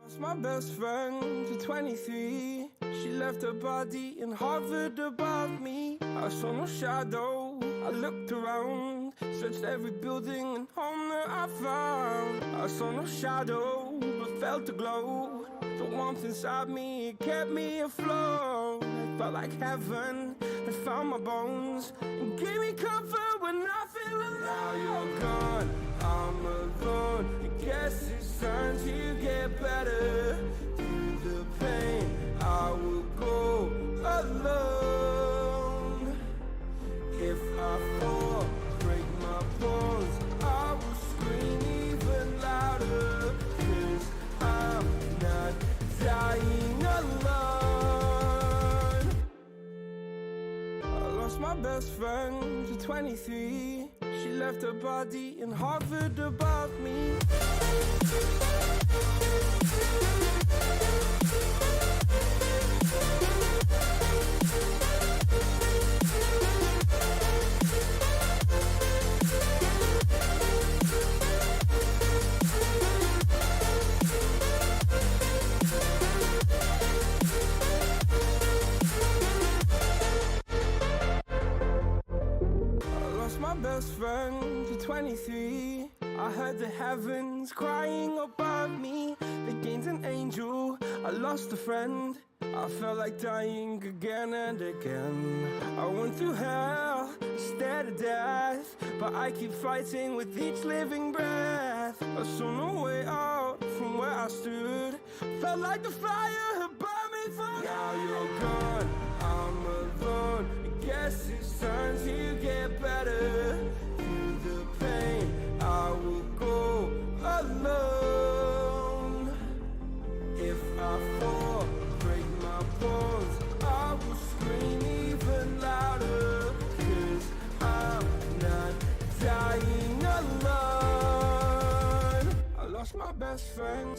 Lost my best friend to 23. She left her body and hovered above me. I saw no shadow, I looked around, searched every building and home that I found. I saw no shadow, but felt a glow. The warmth inside me, it kept me afloat. It felt like heaven had found my bones and gave me comfort when I feel alone. Now you're gone, I'm alone. I guess it's time to get better. Through the pain, I will go alone. If I fall, break my bones, I will scream even louder. 'Cause I'm not dying alone. I lost my best friend to 23. She left her body and hovered above me. My best friend to 23. I heard the heavens crying above me. They gained an angel, I lost a friend. I felt like dying again and again. I went through hell, stared at death, but I keep fighting with each living breath. I saw no way out from where I stood. Felt like the fire had burned me through. Now you're gone, I'm alone. I guess it's time to get better. Through the pain, I will go alone. If I fall, break my bones, I will scream even louder. 'Cause I'm not dying alone. I lost my best friend.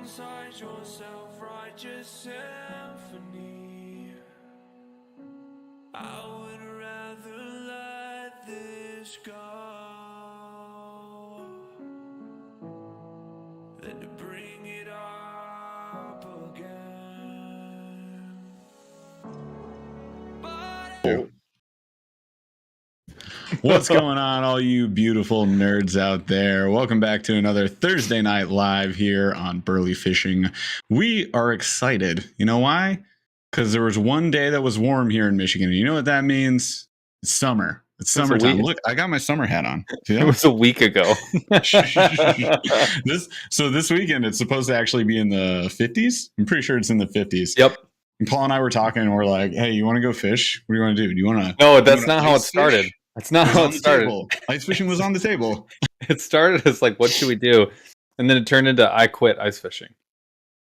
Inside your self-righteous symphony, I would rather let this go than to bring it up again. But What's going on, all you beautiful nerds out there? Welcome back to another Thursday Night Live here on Burly Fishing. We are excited. You know why? Because there was one day that was warm here in Michigan. And you know what that means? It's summer. It's summertime. Look, I got my summer hat on. It was a week ago. This weekend, it's supposed to actually be in the 50s. I'm pretty sure it's in the 50s. Yep. And Paul and I were talking, and we're like, hey, you want to go fish? What do you want to do? Do you want to? No, that's not how it started. That's not how it started. Ice fishing was on the table. It started as like, what should we do? And then it turned into, I quit ice fishing.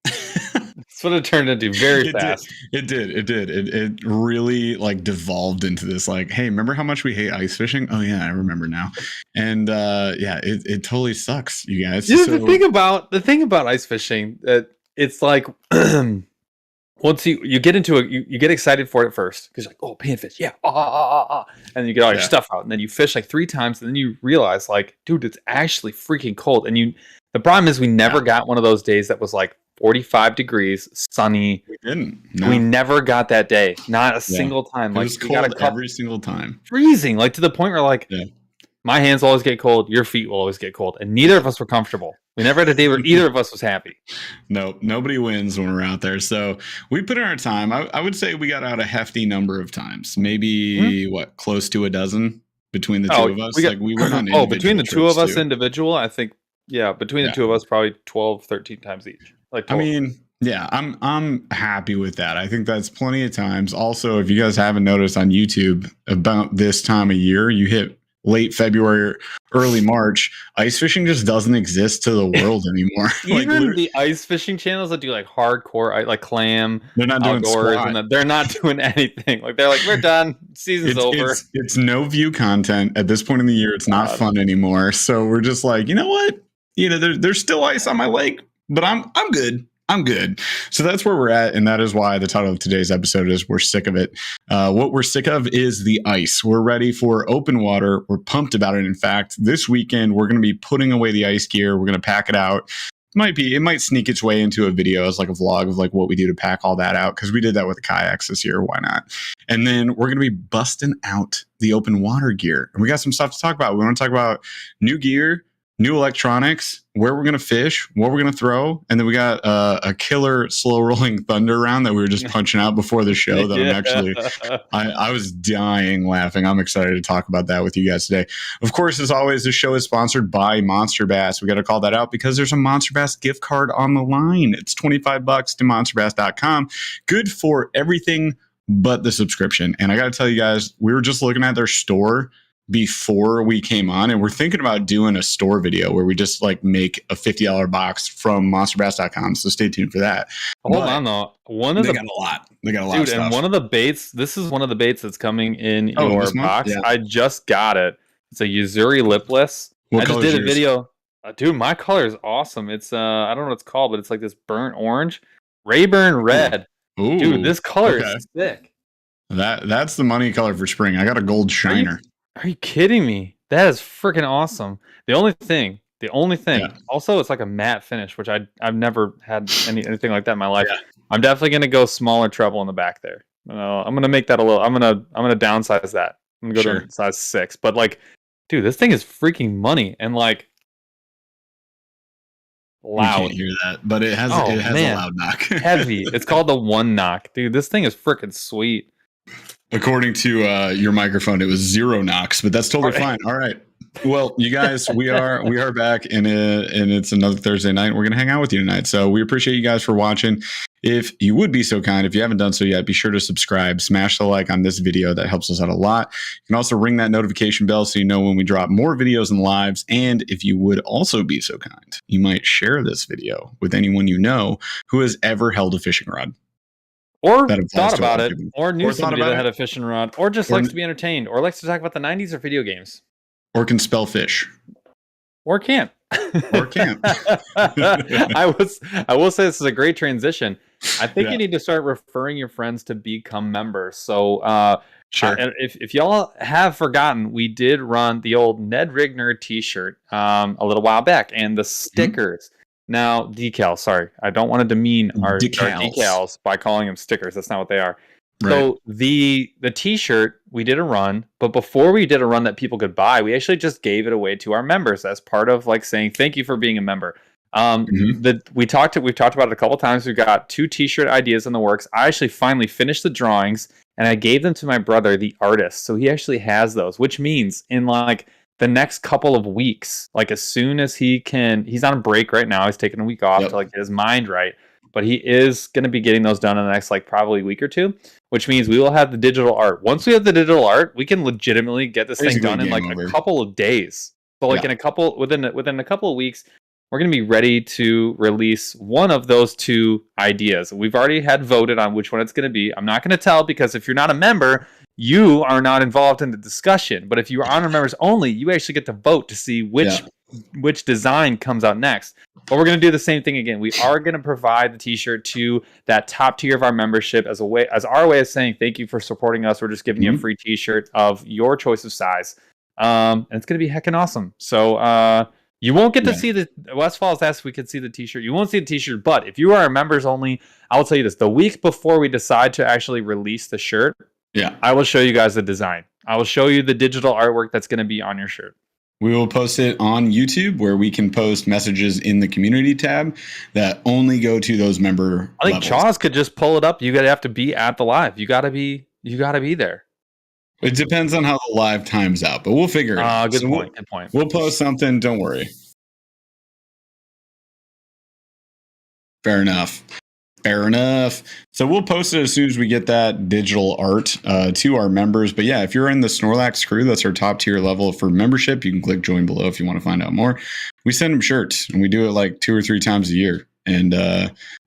That's what it turned into very fast. It did. It really like devolved into this like, hey, remember how much we hate ice fishing? Oh yeah, I remember now. And it totally sucks, you guys. Yeah, so, the thing about ice fishing, that it's like once you get into it, you get excited for it first because you're like, oh, panfish, yeah, and then you get all your stuff out, and then you fish like 3 times, and then you realize like, dude, it's actually freaking cold. And the problem is we never got one of those days that was like 45 degrees, sunny. We didn't. No. We never got that day. Not a single time. Like, it was cold every single time. Freezing, like to the point where like my hands will always get cold, your feet will always get cold, and neither of us were comfortable. We never had a day where either of us was happy. No, nobody wins when we're out there. So we put in our time. I would say we got out a hefty number of times. Maybe close to a dozen between the two of us. We went on between the two of us individual, I think. Yeah, between the two of us, probably 12, 13 times each. Like 12. I mean, yeah, I'm happy with that. I think that's plenty of times. Also, if you guys haven't noticed on YouTube, about this time of year, you hit late February, early March, ice fishing just doesn't exist to the world anymore. Even the ice fishing channels that do like hardcore, like clam, they're not doing squat. And they're not doing anything. Like they're like, we're done, season's over. It's no view content at this point in the year. It's not fun anymore. So we're just like, you know what? There's still ice on my lake, but I'm good. I'm good. So that's where we're at. And that is why the title of today's episode is We're Sick of It. What we're sick of is the ice. We're ready for open water. We're pumped about it. In fact, this weekend, we're going to be putting away the ice gear. We're going to pack it out. It might sneak its way into a video as like a vlog of like what we do to pack all that out. Cause we did that with the kayaks this year. Why not? And then we're going to be busting out the open water gear. And we got some stuff to talk about. We want to talk about new gear, new electronics, where we're going to fish, what we're going to throw. And then we got a killer slow rolling thunder round that we were just punching out before the show that I was dying laughing. I'm excited to talk about that with you guys today. Of course, as always, this show is sponsored by Monster Bass. We got to call that out because there's a Monster Bass gift card on the line. It's $25 to monsterbass.com. Good for everything but the subscription. And I got to tell you guys, we were just looking at their store before we came on, and we're thinking about doing a store video where we just like make a $50 box from monsterbass.com. So stay tuned for that. Hold on though. They got a lot. They got a lot, dude, of stuff. And one of the baits, this is one of the baits that's coming in your box. Yeah. I just got it. It's a Uzuri lipless. I just did a video. Dude, my color is awesome. It's I don't know what it's called, but it's like this burnt orange, Rayburn red. Ooh, dude, this color is sick. That's the money color for spring. I got a gold shiner. Are you kidding me? That is freaking awesome. The only thing. Also, it's like a matte finish, which I've never had anything like that in my life. Yeah. I'm definitely gonna go smaller treble in the back there. I'm gonna make that a little. I'm gonna downsize that. I'm gonna go to size 6. But like, dude, this thing is freaking money and like loud. You can't hear that, but it has a loud knock. Heavy. It's called the one knock, dude. This thing is freaking sweet. According to your microphone, it was 0 knocks, but that's totally fine. All right. Well, you guys, we are back, and it's another Thursday night. We're gonna hang out with you tonight, so we appreciate you guys for watching. If you would be so kind, if you haven't done so yet, be sure to subscribe, smash the like on this video. That helps us out a lot. You can also ring that notification bell so you know when we drop more videos and lives. And if you would also be so kind, you might share this video with anyone you know who has ever held a fishing rod. Or thought about it, or knew somebody that had a fishing rod, or just likes to be entertained, or likes to talk about the 90s or video games. Or can spell fish. Or can't. Or can't. I will say this is a great transition. I think you need to start referring your friends to become members. So sure. If y'all have forgotten, we did run the old Ned Rigner t-shirt a little while back, and the stickers. Now, decals, sorry. I don't want to demean our decals by calling them stickers. That's not what they are. So the t-shirt, we did a run, but before we did a run that people could buy, we actually just gave it away to our members as part of like saying thank you for being a member. We've talked about it a couple times. We've got 2 t-shirt ideas in the works. I actually finally finished the drawings and I gave them to my brother, the artist. So he actually has those, which means in like the next couple of weeks, like as soon as he can, he's on a break right now. He's taking a week off to like get his mind right. But he is going to be getting those done in the next like probably week or 2, which means we will have the digital art. Once we have the digital art, we can legitimately get this thing done in like a couple of days. So like in a couple within a couple of weeks, we're going to be ready to release one of those 2 ideas. We've already had voted on which one it's going to be. I'm not going to tell because if you're not a member, you are not involved in the discussion. But if you are honor members only, you actually get to vote to see which design comes out next. But we're going to do the same thing again. We are going to provide the t-shirt to that top tier of our membership as our way of saying thank you for supporting us. We're just giving you a free t-shirt of your choice of size. And it's going to be heckin' awesome. So you won't get to see the Westfall's asked if we could see the t-shirt. You won't see the t-shirt, but if you are a members only, I will tell you this. The week before we decide to actually release the shirt, I will show you guys the design. I will show you the digital artwork that's going to be on your shirt. We will post it on YouTube where we can post messages in the community tab that only go to those member I think levels. Jaws could just pull it up. You gotta have to be at the live. You gotta be there. It depends on how the live times out, but we'll figure it out. Good point. We'll post something. Don't worry. Fair enough. So we'll post it as soon as we get that digital art to our members. But yeah, if you're in the Snorlax crew, that's our top tier level for membership. You can click join below if you want to find out more. We send them shirts and we do it like 2 or 3 times a year. And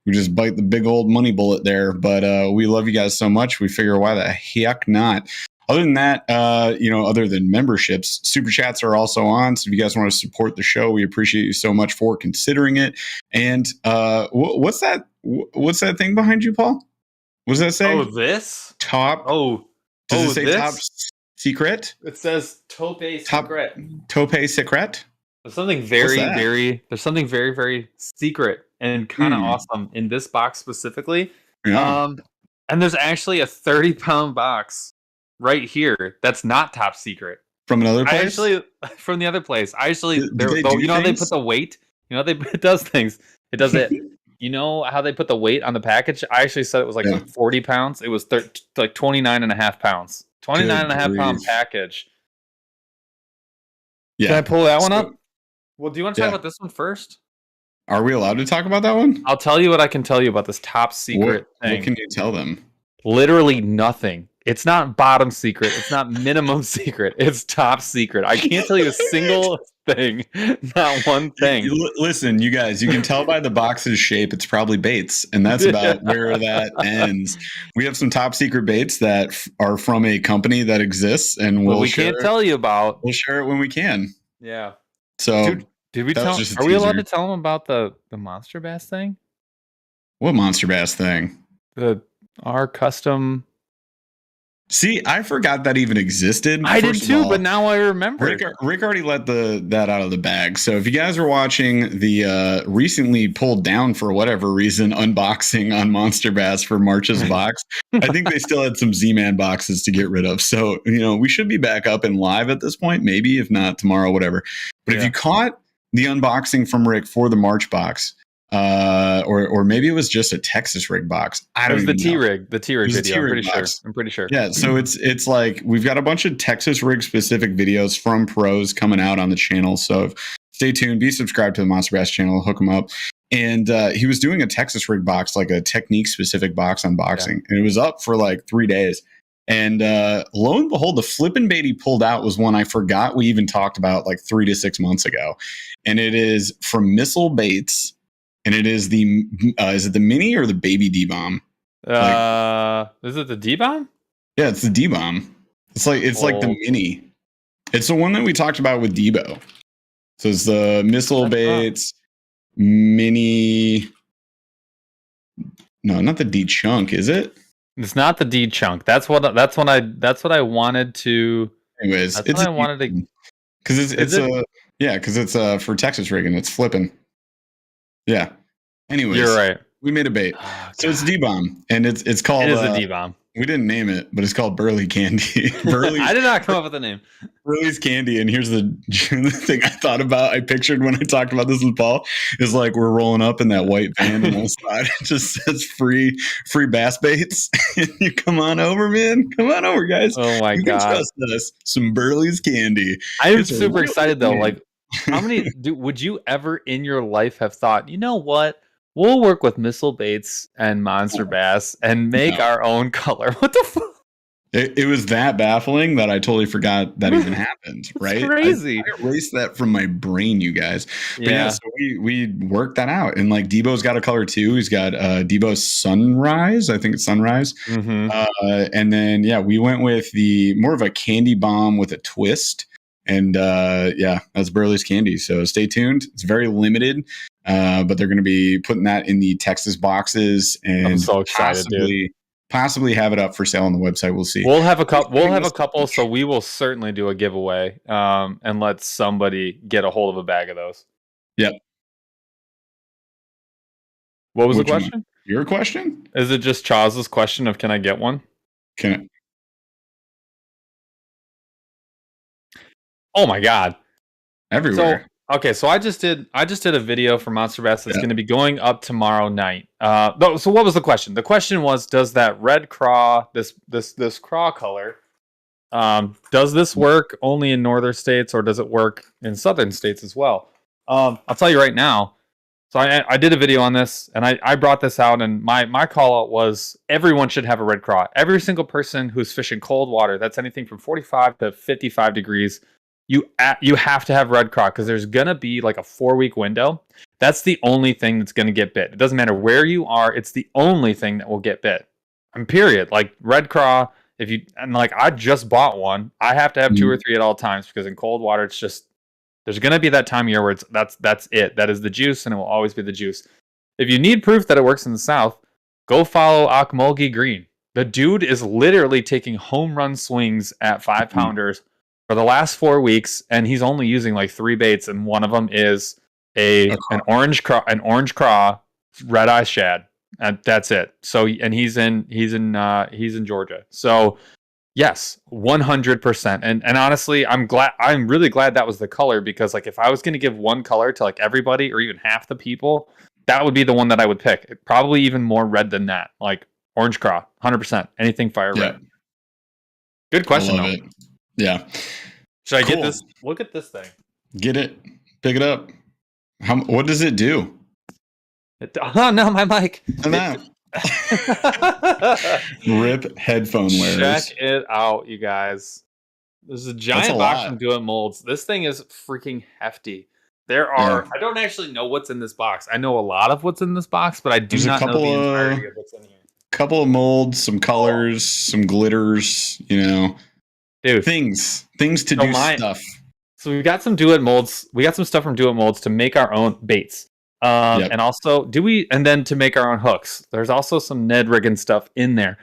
we just bite the big old money bullet there. But we love you guys so much. We figure why the heck not. Other than that, other than memberships, super chats are also on. So if you guys want to support the show, we appreciate you so much for considering it. And what's that? What's that thing behind you, Paul? What does that say? Oh, this top. Does it say this? top secret? It says Tope Secret. Tope Secret. There's something very secret and kind of awesome in this box specifically. Yeah. And there's actually a 30-pound box right here that's not top secret. From another place? From the other place. How they put the weight? It does things. It does it. You know how they put the weight on the package? I actually said it was like 40 pounds. It was like 29 and a half pounds. 29 and a half pound package. Yeah. Can I pull that one up? Well, do you want to talk about this one first? Are we allowed to talk about that one? I'll tell you what I can tell you about this top secret thing. What can you tell them? Literally nothing. It's not bottom secret. It's not minimum secret. It's top secret. I can't tell you a single thing. Not one thing. Listen, you guys, you can tell by the box's shape, it's probably baits. And that's about where that ends. We have some top secret baits that are from a company that exists. And we can't tell you about. We'll share it when we can. Yeah. So did we tell? Are we allowed to tell them about the Monster Bass thing? What Monster Bass thing? Our custom. See, I forgot that even existed. I did too, but now I remember. Rick already let that out of the bag. So if you guys were watching the recently pulled down for whatever reason unboxing on Monster Bass for March's box, I think they still had some Z-Man boxes to get rid of. So, we should be back up and live at this point, maybe, if not tomorrow, whatever. But if you caught the unboxing from Rick for the March box, or maybe it was just a Texas rig box. It was the T-Rig video. I'm pretty sure. Yeah. So it's like we've got a bunch of Texas rig specific videos from pros coming out on the channel. So stay tuned, be subscribed to the Monster Bass channel, hook him up. And he was doing a Texas rig box, like a technique specific box unboxing. And it was up for like 3 days. And lo and behold, the flippin' bait he pulled out was one I forgot we even talked about like 3 to 6 months ago. And it is from Missile Baits. And it is is it the mini or the baby D-bomb? Is it the D-bomb? Yeah, it's the D-bomb. It's like the mini. It's the one that we talked about with Debo. So it's the Missile Baits mini. No, not the D chunk, is it? It's not the D chunk. That's what I wanted to. Anyways, that's what I wanted to. Because it's for Texas rigging. It's flipping. Yeah. Anyways, you're right. We made a bait. So it's D-bomb, and it's called. It is a D-bomb. We didn't name it, but it's called Burly Candy. Burly. I did not come up with a name. Burly's Candy, and here's the thing I thought about. I pictured when I talked about this with Paul is like we're rolling up in that white van, and on the side it just says free bass baits. You come on over, man. Come on over, guys. Oh my god! Trust us. Some Burly's Candy. I'm super excited though. Like, how many would you ever in your life have thought? You know what? We'll work with Missile Baits and Monster Bass and make our own color. What the fuck? It was that baffling that I totally forgot that even happened. Right? Crazy. I erased that from my brain, you guys. But yeah, so we worked that out, and like Debo's got a color too. He's got Debo's Sunrise. I think it's Sunrise. Mm-hmm. And then we went with the more of a candy bomb with a twist. And that's Burly's Candy. So stay tuned. It's very limited, but they're going to be putting that in the Texas boxes, and I'm so excited, possibly have it up for sale on the website. We'll see. We'll have a couple. So we will certainly do a giveaway, and let somebody get a hold of a bag of those. Yep. What was the question? Your question? Is it just Chaz's question of can I get one? Can I? Oh my god! Everywhere. So I just did a video for Monster Bass that's going to be going up tomorrow night. So what was the question? The question was, does that red craw, this craw color, does this work only in northern states, or does it work in southern states as well? I'll tell you right now. So I did a video on this, and I brought this out, and my call out was everyone should have a red craw. Every single person who's fishing cold water, that's anything from 45 to 55 degrees. You have to have red craw, because there's gonna be like a 4-week window. That's the only thing that's gonna get bit. It doesn't matter where you are; it's the only thing that will get bit. And period. Like red craw, I just bought one. I have to have 2 or 3 at all times, because in cold water, it's just there's gonna be that time of year where that's it. That is the juice, and it will always be the juice. If you need proof that it works in the South, go follow Akmulgi Green. The dude is literally taking home run swings at 5-pounders. For the last 4 weeks, and he's only using like 3 baits, and one of them is an orange craw, red eye shad, and that's it. So, and he's in Georgia. So, yes, 100%. And honestly, I'm really glad that was the color, because like if I was going to give one color to like everybody or even half the people, that would be the one that I would pick. Probably even more red than that, like orange craw, 100%. Anything fire red. Good question though. Yeah. Should I get this? Look at this thing. Get it. Pick it up. What does it do? Oh, no, my mic. Rip headphone wearers. Check it out, you guys. There's a giant box from Do It Molds. This thing is freaking hefty. I don't actually know what's in this box. I know a lot of what's in this box, but I do not know the entirety of what's in here. Couple of molds, some colors, some glitters, Dude, things to do stuff. So we got some Do It Molds. We got some stuff from Do It Molds to make our own baits. And also and then to make our own hooks. There's also some Ned rigging stuff in there.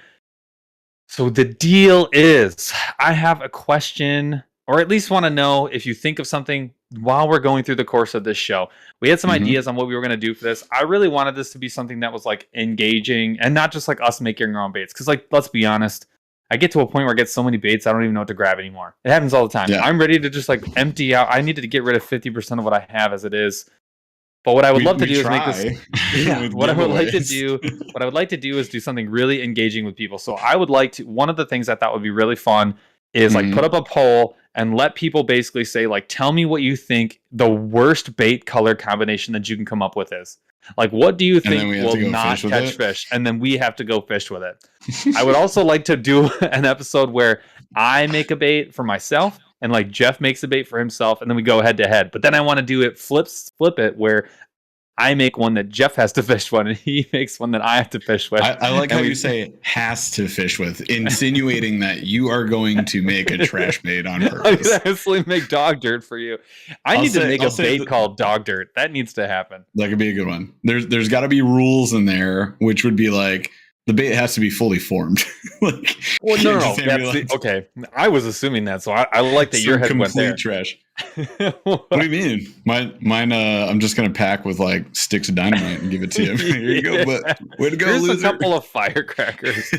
So the deal is, I have a question, or at least want to know if you think of something while we're going through the course of this show. We had some ideas on what we were going to do for this. I really wanted this to be something that was like engaging and not just like us making our own baits. Because like, let's be honest, I get to a point where I get so many baits, I don't even know what to grab anymore. It happens all the time. Yeah. I'm ready to just like empty out. I needed to get rid of 50% of what I have as it is. But what I would love to do is make this. Yeah, what I would like to do is do something really engaging with people. So I would like to. One of the things I thought would be really fun is like put up a poll and let people basically say like, tell me what you think the worst bait color combination that you can come up with is. Like, what do you think will not catch fish? And then we have to go fish with it. I would also like to do an episode where I make a bait for myself and like Jeff makes a bait for himself, and then we go head to head. But then I want to do it flip it where I make one that Jeff has to fish with, and he makes one that I have to fish with. I like how you say has to fish with, insinuating that you are going to make a trash bait on purpose. I actually make dog dirt for you. I need to make a bait called dog dirt. That needs to happen. That could be a good one. There's got to be rules in there, which would be like, the bait has to be fully formed. Like, well, no. Okay, I was assuming that, so I like that your head went there. Trash. What do you mean? Mine. I'm just gonna pack with like sticks of dynamite and give it to you. Here you go. But way to go, Here's loser. A couple of firecrackers.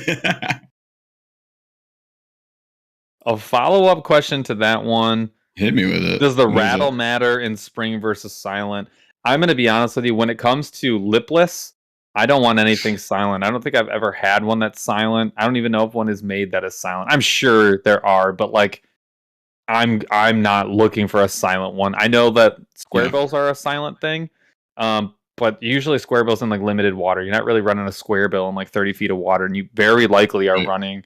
a follow-up question to that one. Hit me with it. Does the rattle matter in spring versus silent? I'm going to be honest with you. When it comes to lipless, I don't want anything silent. I don't think I've ever had one that's silent. I don't even know if one is made that is silent. I'm sure there are, but like, I'm not looking for a silent one. I know that square bills are a silent thing, but usually square bills in like limited water. You're not really running a square bill in like 30 feet of water, and you very likely are running,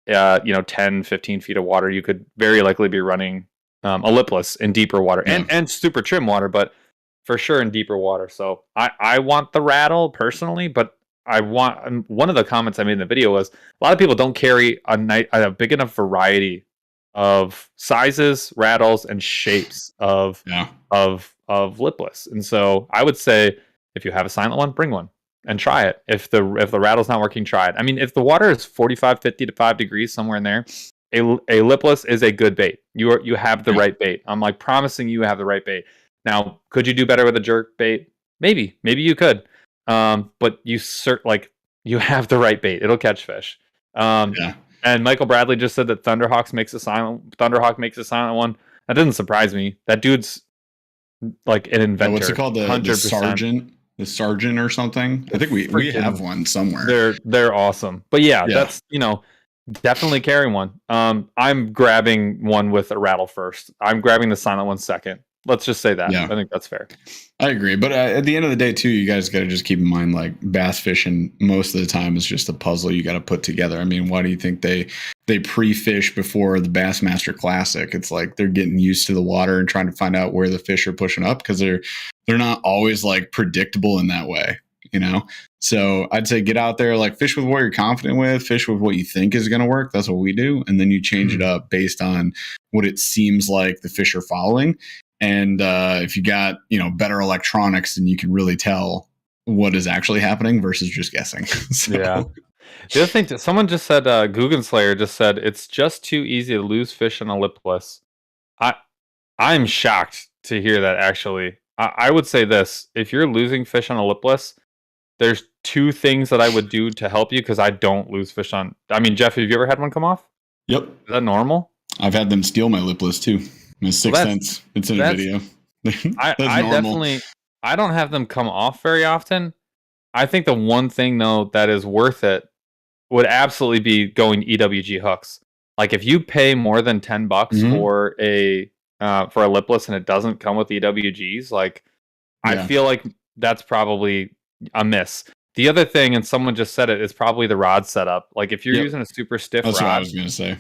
10, 15 feet of water. You could very likely be running a lipless in deeper water and super trim water, but for sure in deeper water. So I want the rattle personally, but I want, one of the comments I made in the video was a lot of people don't carry a big enough variety of sizes, rattles, and shapes of lipless. And so I would say if you have a silent one, bring one and try it. If the rattle's not working, try it. I mean, if the water is 45, 50 to 5 degrees, somewhere in there, a lipless is a good bait. You have the right bait. I'm like promising you have the right bait. Now, could you do better with a jerk bait? Maybe you could. But you you have the right bait. It'll catch fish. And Michael Bradley just said that Thunderhawk makes a silent one. That doesn't surprise me. That dude's like an inventor. What's it called? The sergeant? The sergeant or something? I think we have one somewhere. They're awesome. But that's definitely carry one. I'm grabbing one with a rattle first. I'm grabbing the silent one second. Let's just say that. I think that's fair. I agree. But at the end of the day, too, you guys got to just keep in mind, like, bass fishing most of the time is just a puzzle you got to put together. I mean, why do you think they pre-fish before the Bassmaster Classic? It's like they're getting used to the water and trying to find out where the fish are pushing up, because they're not always like predictable in that way, So I'd say get out there, like, fish with what you're confident with, fish with what you think is going to work. That's what we do. And then you change it up based on what it seems like the fish are following. And if you got, better electronics, then you can really tell what is actually happening versus just guessing. Yeah. The other thing, someone just said, Guggenslayer just said, it's just too easy to lose fish on a lipless. I'm shocked to hear that, actually. I would say this. If you're losing fish on a lipless, there's two things that I would do to help you, because I don't lose fish on... I mean, Jeff, have you ever had one come off? Yep. Is that normal? I've had them steal my lipless, too. My 6th Sense. It's in a video. I definitely... I don't have them come off very often. I think the one thing, though, that is worth it would absolutely be going EWG hooks. Like, if you pay more than $10 for a lipless and it doesn't come with EWGs, like, I feel like that's probably a miss. The other thing, and someone just said it, is probably the rod setup. Like, if you're using a super stiff rod, what I was gonna say.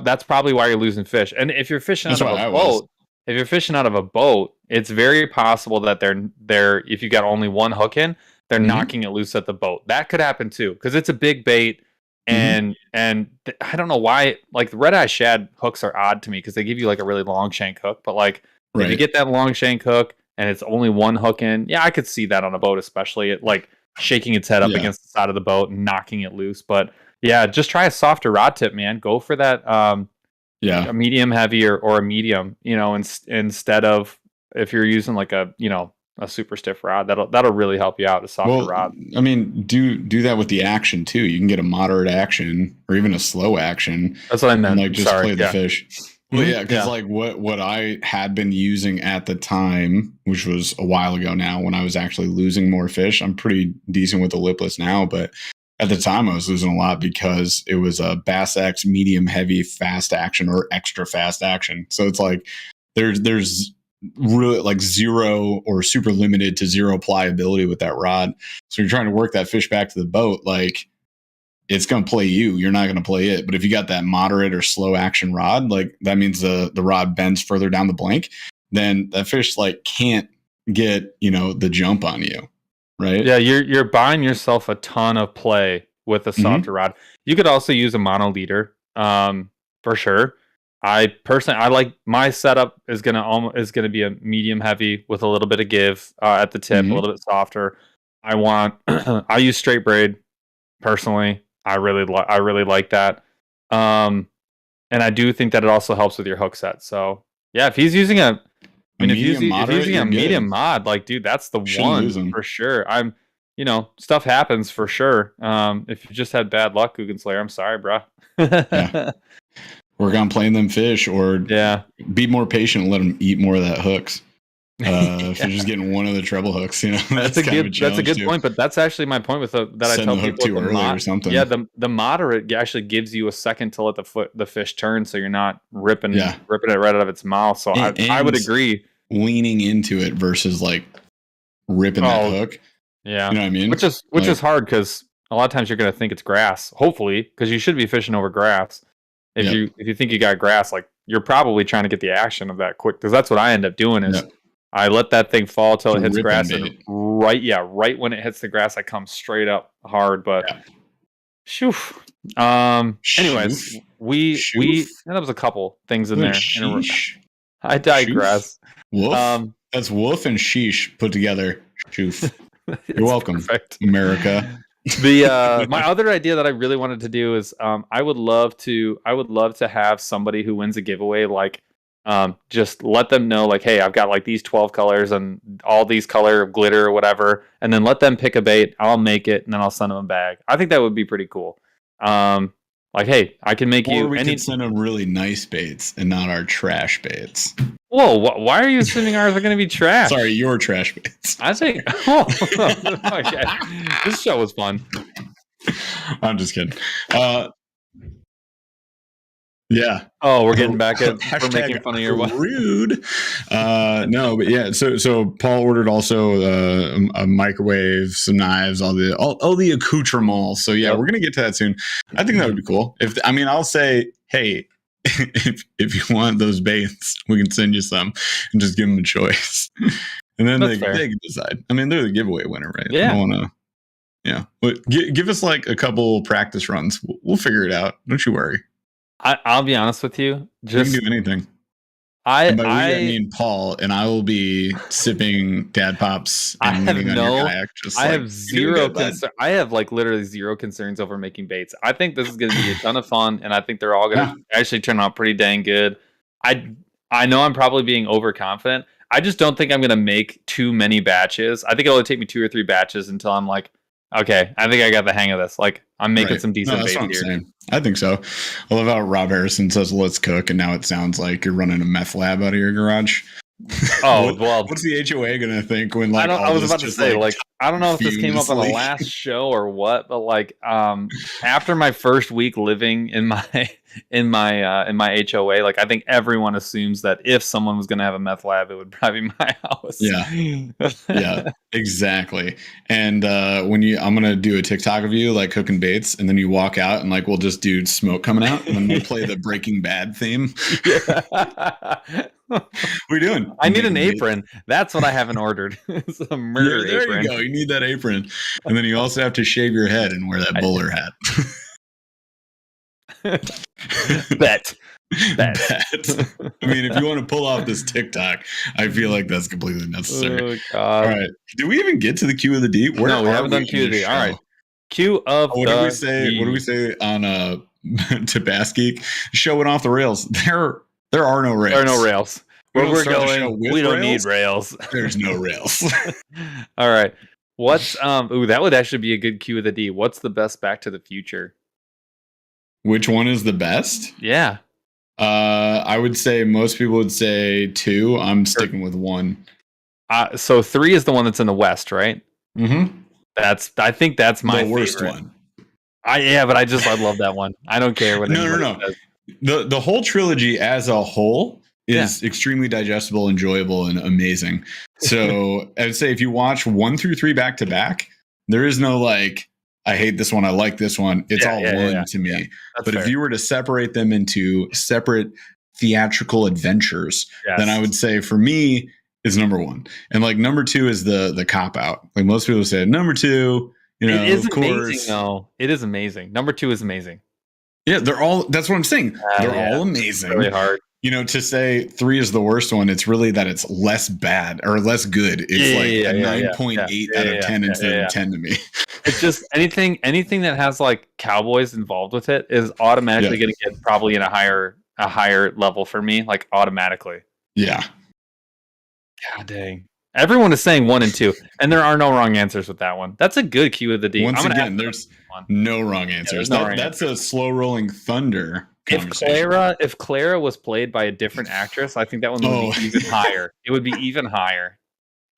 That's probably why you're losing fish. And if you're fishing out of a boat, it's very possible that they're if you got only one hook in, they're knocking it loose at the boat. That could happen too, because it's a big bait. And I don't know why, like, the red eye shad hooks are odd to me, because they give you like a really long shank hook. But like, if you get that long shank hook and it's only one hook in, I could see that on a boat, especially it like shaking its head up against the side of the boat and knocking it loose. But just try a softer rod tip, man. Go for that a medium heavy or a medium, instead of, if you're using like a super stiff rod, that'll really help you out. A softer rod. I mean, do that with the action too. You can get a moderate action or even a slow action. That's what I meant. And, like, just play the fish. Well, because like what I had been using at the time, which was a while ago now, when I was actually losing more fish. I'm pretty decent with the lipless now, but at the time I was losing a lot because it was a Bass X medium heavy fast action or extra fast action. So it's like there's really like zero or super limited to zero pliability with that rod. So you're trying to work that fish back to the boat, like, it's going to play you. You're not going to play it. But if you got that moderate or slow action rod, like, that means the rod bends further down the blank, then that fish like can't get, the jump on you. Right. Yeah. You're buying yourself a ton of play with a softer rod. You could also use a mono leader, for sure. I like my setup is gonna be a medium heavy with a little bit of give at the tip, a little bit softer. I use straight braid personally. I really like that, and I do think that it also helps with your hook set. So if he's using a medium mod, like, dude, that's the one for sure. Stuff happens for sure. If you just had bad luck, Guggenslayer, I'm sorry, bro. work on playing them fish, or be more patient and let them eat more of that hooks. If you're just getting one of the treble hooks, you know, that's a good point. But that's actually my point with that I tell people too early or something. Yeah, the moderate actually gives you a second to let the fish turn, so you're not ripping it right out of its mouth. So I would agree. Leaning into it versus like ripping that hook. Yeah, you know what I mean. Which is hard because a lot of times you're going to think it's grass. Hopefully, because you should be fishing over grass. If you think you got grass, like you're probably trying to get the action of that quick. Because that's what I end up doing is. I let that thing fall till it hits grass, and right when it hits the grass, I come straight up hard. But, anyways, that was a couple things in there. I digress. Woof. That's woof and sheesh put together. Shoof. You're welcome, perfect. America. My other idea that I really wanted to do is I would love to have somebody who wins a giveaway like. Just let them know like, hey, I've got like these 12 colors and all these color of glitter or whatever, and then let them pick a bait. I'll make it and then I'll send them a bag. I think that would be pretty cool. Like, hey, I can make you. Or we could send them really nice baits and not our trash baits. Whoa! Why are you assuming ours are going to be trash? Sorry, your trash baits. I think. Okay. This show was fun. I'm just kidding. Yeah. Oh, we're getting back at we're making fun of your wife. Rude. No, but yeah. So Paul ordered also a microwave, some knives, all the accoutrements. So yeah, we're gonna get to that soon. I think that would be cool. I'll say, hey, if you want those baits, we can send you some and just give them a choice, and then they can decide. I mean, they're the giveaway winner, right? Yeah. I don't want to. Yeah, but give us like a couple practice runs. We'll figure it out. Don't you worry. I'll be honest with you. Just you can do anything. I mean Paul, and I will be sipping Dad Pops. And I have zero concern. I have like literally zero concerns over making baits. I think this is going to be a ton of fun, and I think they're all going to actually turn out pretty dang good. I know I'm probably being overconfident. I just don't think I'm going to make too many batches. I think it'll only take me 2 or 3 batches until I'm like, okay, I think I got the hang of this. Like, I'm making some decent bait here. Saying. I think so. I love how Rob Harrison says, let's cook, and now it sounds like you're running a meth lab out of your garage. Oh, well. What's the HOA going to think when, like, I was about to say, like, I don't know if this came up on the last show or what, but, like, after my first week living in my HOA, like, I think everyone assumes that if someone was going to have a meth lab, it would probably be my house. Yeah, exactly. And I'm going to do a TikTok of you, like, cooking baits, and then you walk out, and, like, we'll just do smoke coming out, and then we'll play the Breaking Bad theme. What are you doing? I need an apron. That's what I haven't ordered. It's a murder apron. There you go. You need that apron. And then you also have to shave your head and wear that bowler hat. Bet. I mean, if you want to pull off this TikTok, I feel like that's completely necessary. Oh, God. All right. Did we even get to the Q of the D? No, we haven't done Q of the D. All right. Q of what did we say? What do we say on Tabasco? Showing off the rails. There are no rails. There are no rails. Where we're going, we don't need rails. There's no rails. All right. What's that would actually be a good Q of the D. What's the best Back to the Future? Which one is the best? Yeah. I would say most people would say 2. I'm sticking with 1. So 3 is the one that's in the West, right? Mm-hmm. I think that's my worst favorite one. I love that one. I don't care what No. says. The whole trilogy as a whole is extremely digestible, enjoyable, and amazing. So I would say if you watch 1 through 3 back to back, there is no like, I hate this one, I like this one. It's all one to me. But fair. If you were to separate them into separate theatrical adventures, then I would say for me is number 1. And like number 2 is the cop out. Like most people say number 2, it is of course. Amazing, though. It is amazing. Number 2 is amazing. Yeah, that's what I'm saying. They're all amazing. It's really hard. To say 3 is the worst one, it's really that it's less bad or less good. It's a 9.8 out of 10 instead of 10 to me. It's just anything that has like cowboys involved with it is automatically going to get probably in a higher level for me, like automatically. Yeah. God dang. Everyone is saying 1 and 2, and there are no wrong answers with that one. That's a good Q of the D. Once again, there's no wrong answers. That's a slow rolling thunder conversation. If Clara was played by a different actress, I think that one would be even higher. It would be even higher.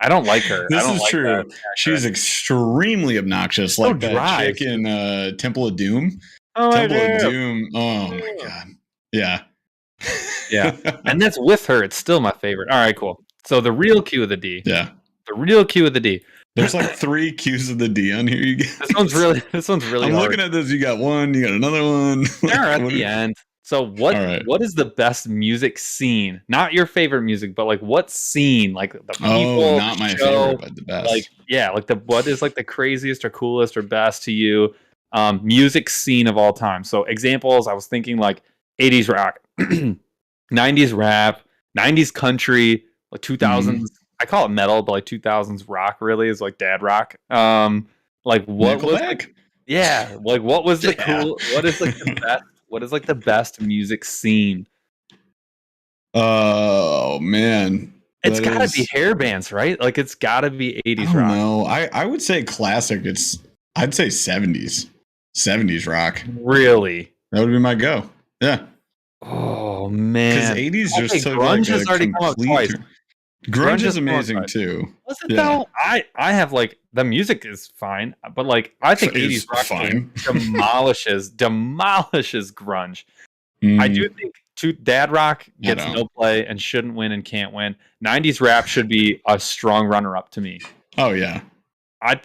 I don't like her. This I don't is like true. that She's extremely obnoxious, so like that dry. chick in Temple of Doom. Oh, Temple of Doom. Oh my god. Yeah. Yeah. And that's with her. It's still my favorite. All right, cool. So the real Q of the D. Yeah. The real Q of the D. There's like 3 Q's of the D on here. You guys. This one's really I'm hard. looking at this. You got one. You got another one. They're at the end. So what is the best music scene? Not your favorite music, but like what scene? Like the people, not my show, favorite, but the best. Like what is like the craziest or coolest or best to you? Music scene of all time. So examples, I was thinking like 80s rock, 90s rap, 90s country, like 2000s. I call it metal, but like 2000s rock really is like dad rock. Like what Nickelback? was like, yeah, like what was the cool? What is like the best? What is like the best music scene? Oh man, it's got to be hair bands, right? Like it's got to be 80s rock. No, I would say classic. I'd say 70s rock. Really? That would be my go. Yeah. Oh man, because 80s just took grunge like has already come up twice. Grunge is amazing too. Was it though? I have like the music is fine, but like I think 80s rock demolishes grunge. I do think dad rock gets no play and shouldn't win and can't win. 90s rap should be a strong runner up to me. Oh yeah. I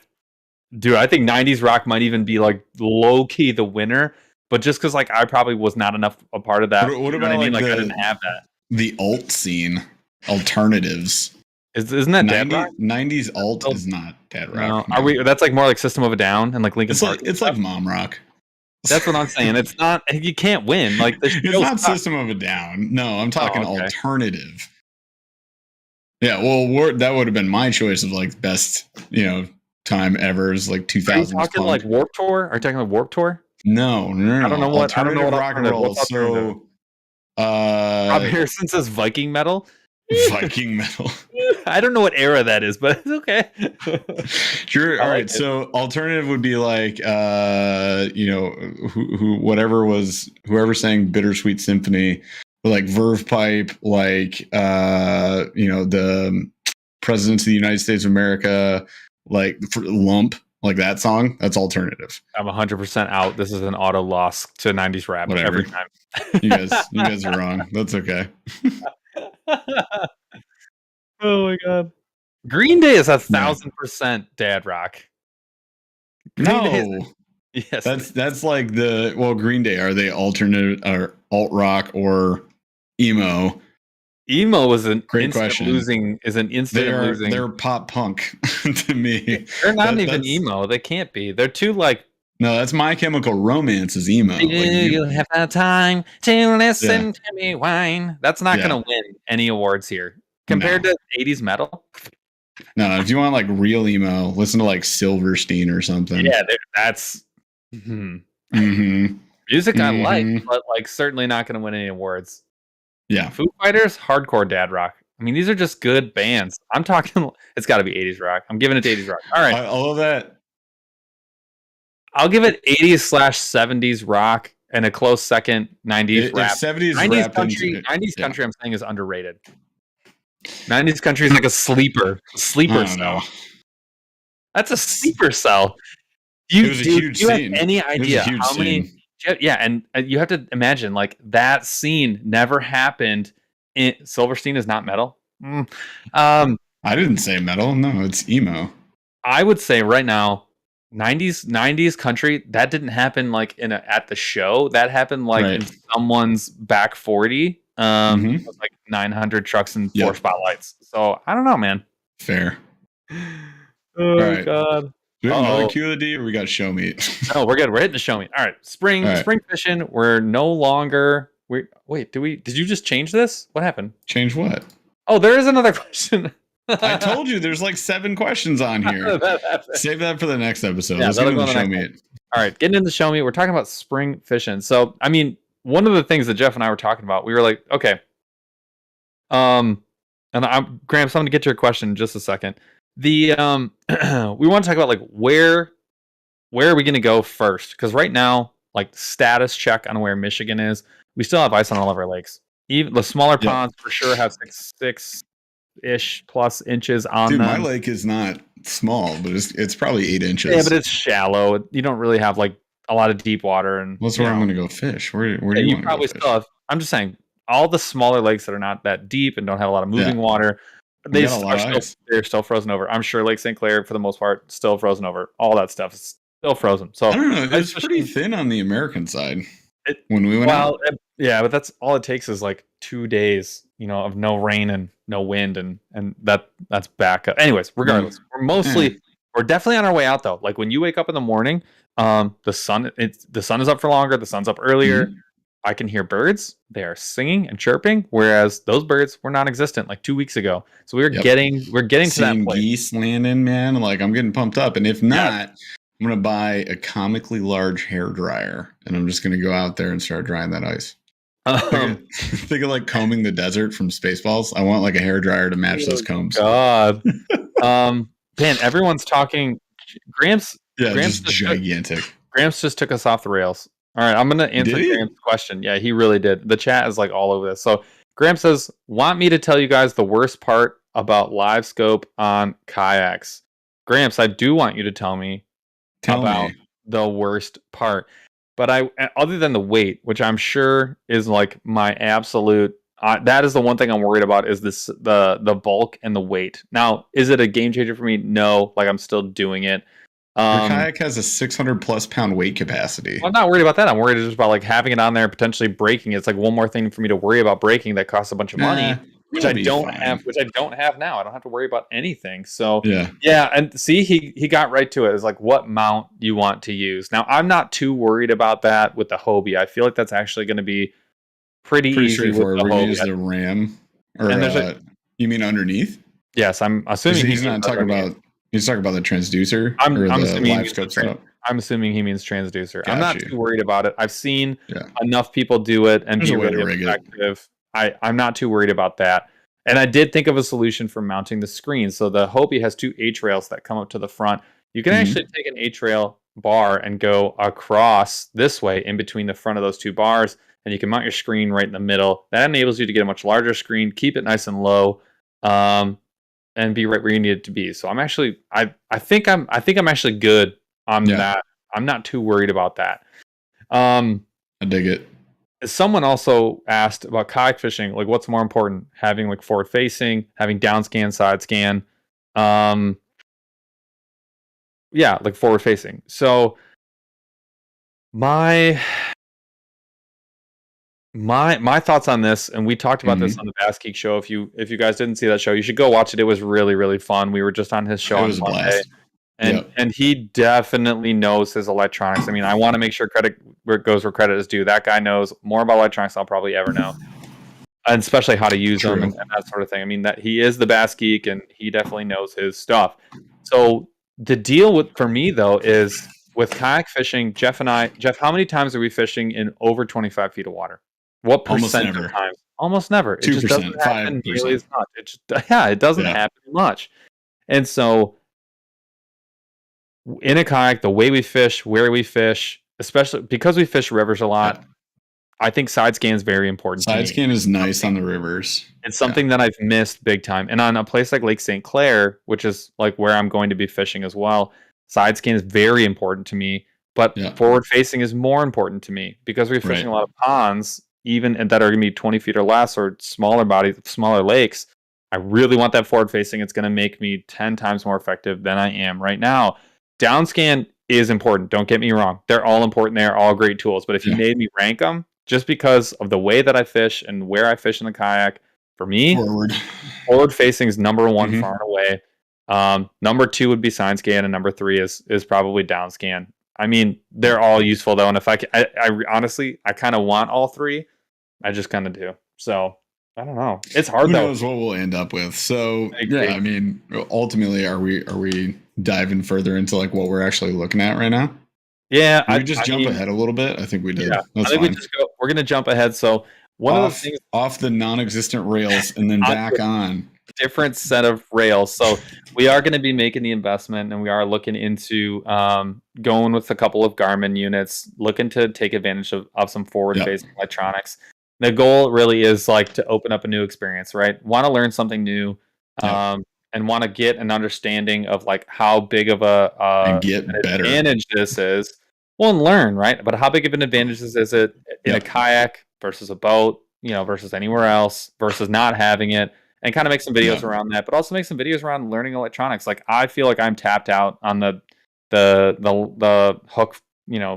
think 90s rock might even be like low key the winner, but just because like I probably was not enough a part of that. What about I didn't have that. The alt scene. Alternatives. Isn't that dad rock? 90s alt is not dad rock. No. Are we? That's like more like System of a Down and like Linkin Park. It's like mom rock. That's what I'm saying. It's not. You can't win. Like it's not System of a Down. No, I'm talking alternative. Yeah, well, that would have been my choice of like best, time ever is like 2000s. Are you talking like Warped Tour? Are you talking like Warped Tour? No. I don't know what. Rock and roll. So. Rob Harrison says Viking metal. Viking metal. I don't know what era that is, but it's okay. Sure. All right. So alternative would be like, whoever sang Bittersweet Symphony, like Verve Pipe, like, the Presidents of the United States of America, like Lump, like that song. That's alternative. I'm 100% out. This is an auto loss to 90s rap every time. you guys are wrong. That's okay. Oh my god. Green Day is 1,000% dad rock. Yes. That's like Green Day, are they alternate or alt rock or emo? Emo is an great instant question. Losing. They're pop punk to me. They're not even emo. They can't be. They're too like. No, that's My Chemical Romance is emo. You have the time to listen to me whine. That's not going to win any awards here compared to 80s metal. No, if you want like real emo, listen to like Silverstein or something. Yeah, that's music I like, but like certainly not going to win any awards. Yeah, Foo Fighters, hardcore dad rock. I mean, these are just good bands. I'm talking. It's got to be 80s rock. I'm giving it to 80s rock. All right, I love that. I'll give it 80s/70s rock and a close second 90s rap. 70s 90s rap country. 90s country. I'm saying is underrated. 90s country is like a sleeper cell. That's a sleeper cell. You have any idea how many? Yeah, and you have to imagine like that scene never happened. Silverstein is not metal. I didn't say metal. No, it's emo. I would say right now, 90s country, that didn't happen like at the show. That happened like in someone's back 40. With like 900 trucks and 4 spotlights. So I don't know, man. Fair. Oh god. Do we have another Q of the D, or we got show meet? No, we're good. We're hitting the show meet. All right, spring fishing. We're no longer. Wait. Did you just change this? What happened? Change what? Oh, there is another question. I told you there's like 7 questions on here. Save that for the next episode. Let's get into the show meet. All right, getting into the show meet. We're talking about spring fishing. So, I mean, one of the things that Jeff and I were talking about, we were like, okay. And Gramps, I'm going to get to your question in just a second. We want to talk about like where are we going to go first? Because right now, like status check on where Michigan is. we still have ice on all of our lakes. Even the smaller Yep. ponds for sure have 6-ish plus inches on Dude, them. my lake is not small, but it's probably 8 inches. Yeah, but it's shallow. You don't really have like a lot of deep water. And that's where I'm going to go fish. Where do you want to go fish? Still have, I'm just saying, all the smaller lakes that are not that deep and don't have a lot of moving water, they're still frozen over. I'm sure Lake St. Clair, for the most part, still frozen over. All that stuff is still frozen. So I don't know. It's pretty thin on the American side when we went out. Yeah, but that's all it takes is like 2 days, of no rain and no wind, and that's back up. Anyways, regardless, we're definitely on our way out though. Like when you wake up in the morning, the sun is up for longer. The sun's up earlier. Mm-hmm. I can hear birds. They are singing and chirping, whereas those birds were non-existent like 2 weeks ago. So we're getting to that point. Geese landing, man. Like I'm getting pumped up. And if not, I'm gonna buy a comically large hair dryer, and I'm just gonna go out there and start drying that ice. Think of like combing the desert from Spaceballs. I want like a hair dryer to match those combs. God, man, everyone's talking. Gramps just gigantic. Gramps just took us off the rails. All right, I'm going to answer Gramps' question. Yeah, he really did. The chat is like all over this. So Gramps says, want me to tell you guys the worst part about live scope on kayaks? Gramps, I do want you to tell me about the worst part. But other than the weight, which I'm sure is like my absolute, that is the one thing I'm worried about is the bulk and the weight. Now, is it a game changer for me? No, like I'm still doing it. Your kayak has a 600 plus pound weight capacity. I'm not worried about that. I'm worried just about like having it on there, potentially breaking. It's like one more thing for me to worry about breaking that costs a bunch of money, which I don't have now. I don't have to worry about anything. So yeah. And see, he got right to it. It's like what mount you want to use. Now I'm not too worried about that with the Hobie. I feel like that's actually going to be pretty easy straightforward. We're going to use the RAM, or you mean underneath? Yes, I'm assuming he's not talking about. He's talking about the transducer. I'm assuming he means transducer. I'm not too worried about it. I've seen enough people do it and be really effective. I'm not too worried about that. And I did think of a solution for mounting the screen. So the Hobie has 2 H-rails that come up to the front. You can actually take an H-rail bar and go across this way in between the front of those 2 bars, and you can mount your screen right in the middle. That enables you to get a much larger screen, keep it nice and low. And be right where you need it to be. So I'm actually, I think I'm actually good on that. I'm not too worried about that. I dig it. Someone also asked about kayak fishing. Like, what's more important, having like forward facing, having down scan, side scan? Like forward facing. So my thoughts on this, and we talked about this on the Bass Geek show. If you guys didn't see that show, you should go watch it. It was really, really fun. We were just on his show on Monday, and he definitely knows his electronics. I mean, I want to make sure credit where credit is due. That guy knows more about electronics than I'll probably ever know, and especially how to use them and that sort of thing. I mean, that he is the Bass Geek, and he definitely knows his stuff. So the deal for me though is with kayak fishing. Jeff, how many times are we fishing in over 25 feet of water? What percent of times? Almost never. It 2%, just doesn't happen nearly as much. It doesn't happen much. And so in a kayak, the way we fish, where we fish, especially because we fish rivers a lot, I think side scan is very important. Side scan is nice on the rivers. It's something that I've missed big time. And on a place like Lake St. Clair, which is like where I'm going to be fishing as well, side scan is very important to me. But forward facing is more important to me because we're fishing a lot of ponds, even that are going to be 20 feet or less, or smaller bodies, smaller lakes. I really want that forward facing. It's going to make me 10 times more effective than I am right now. Down scan is important. Don't get me wrong. They're all important. They're all great tools. But if you made me rank them, just because of the way that I fish and where I fish in the kayak, for me, forward facing is number 1 far and away. Number 2 would be side scan, and number 3 is probably down scan. I mean, they're all useful though. And if I honestly, I kind of want all 3. I just kind of do. So I don't know. It's hard though. Who knows what we'll end up with? So I mean, ultimately, are we diving further into like what we're actually looking at right now? Yeah, I just jump ahead a little bit. I think we did. Yeah, I think we're gonna jump ahead. So one of the things off the non-existent rails and then back on. different set of rails. So we are going to be making the investment, and we are looking into going with a couple of Garmin units, looking to take advantage of some forward-facing electronics. The goal really is like to open up a new experience, right? Want to learn something new, and want to get an understanding of like how big of and get an better advantage this is. Well, and learn, right? But how big of an advantage is it in a kayak versus a boat, versus anywhere else, versus not having it, and kind of make some videos around that, but also make some videos around learning electronics. Like I feel like I'm tapped out on the hook,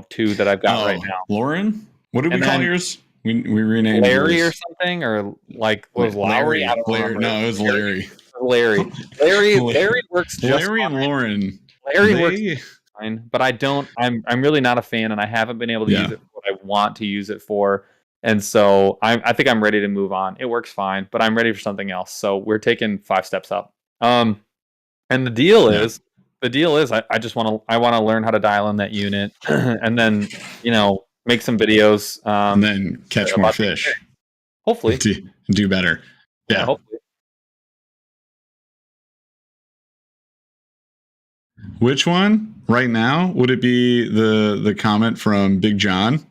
two that I've got right now. Lauren, what did we call yours? We renamed Larry yours. or something, or like was Lowry? I don't remember. No, it was Larry. Larry works just Larry and fine. Lauren. Larry works fine, but I'm really not a fan, and I haven't been able to use it for what I want to use it for. And so I think I'm ready to move on. It works fine, but I'm ready for something else. So we're taking 5 steps up. And the deal is I just want to learn how to dial in that unit and then, make some videos. And then catch more fish. Hopefully. Do better. Yeah. Hopefully. Which one right now? Would it be the comment from Big John?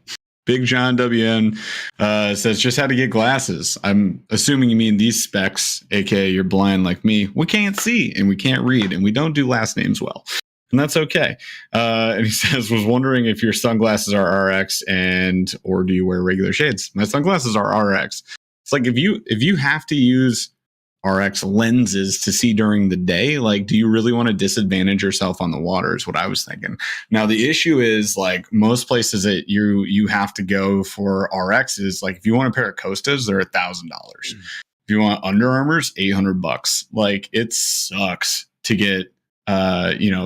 Big John WN says, just had to get glasses. I'm assuming you mean these specs, aka you're blind like me. We can't see and we can't read and we don't do last names well. And that's okay. And he says, was wondering if your sunglasses are RX or do you wear regular shades? My sunglasses are RX. It's like if you have to use RX lenses to see during the day, like, do you really want to disadvantage yourself on the water is what I was thinking. Now, the issue is like most places that you have to go for RX is like, if you want a pair of Costas, they're $1,000. If you want Under Armour's, $800. Like it sucks to get,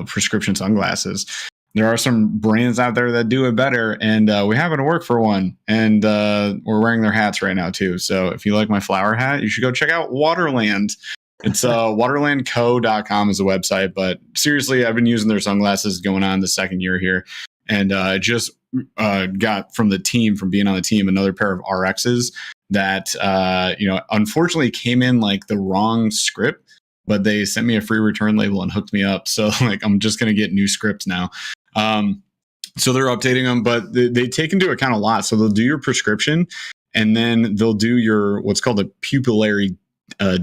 prescription sunglasses. There are some brands out there that do it better, and we happen to work for one, and we're wearing their hats right now too. So if you like my flower hat, you should go check out Waterland. It's waterlandco.com is the website, but seriously, I've been using their sunglasses going on the 2nd year here, and just got from being on the team, another pair of RXs that unfortunately came in like the wrong script, but they sent me a free return label and hooked me up. So like I'm just gonna get new scripts now. So they're updating them, but they take into account a lot. So they'll do your prescription, and then they'll do your what's called a pupillary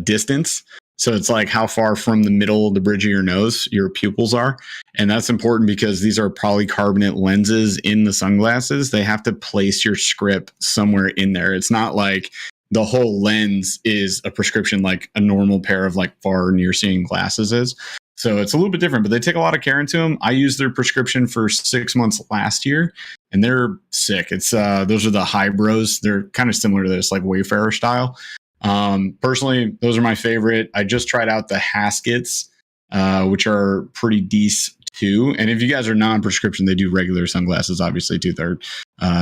distance. So it's like how far from the middle of the bridge of your nose your pupils are. And that's important because these are polycarbonate lenses in the sunglasses. They have to place your script somewhere in there. It's not like the whole lens is a prescription like a normal pair of like far near seeing glasses is. So it's a little bit different, but they take a lot of care into them. I used their prescription for 6 months last year, and they're sick. It's those are the Hybros. They're kind of similar to this, like Wayfarer style. Personally, those are my favorite. I just tried out the Haskets, which are pretty decent too. And if you guys are non-prescription, they do regular sunglasses, obviously too. They're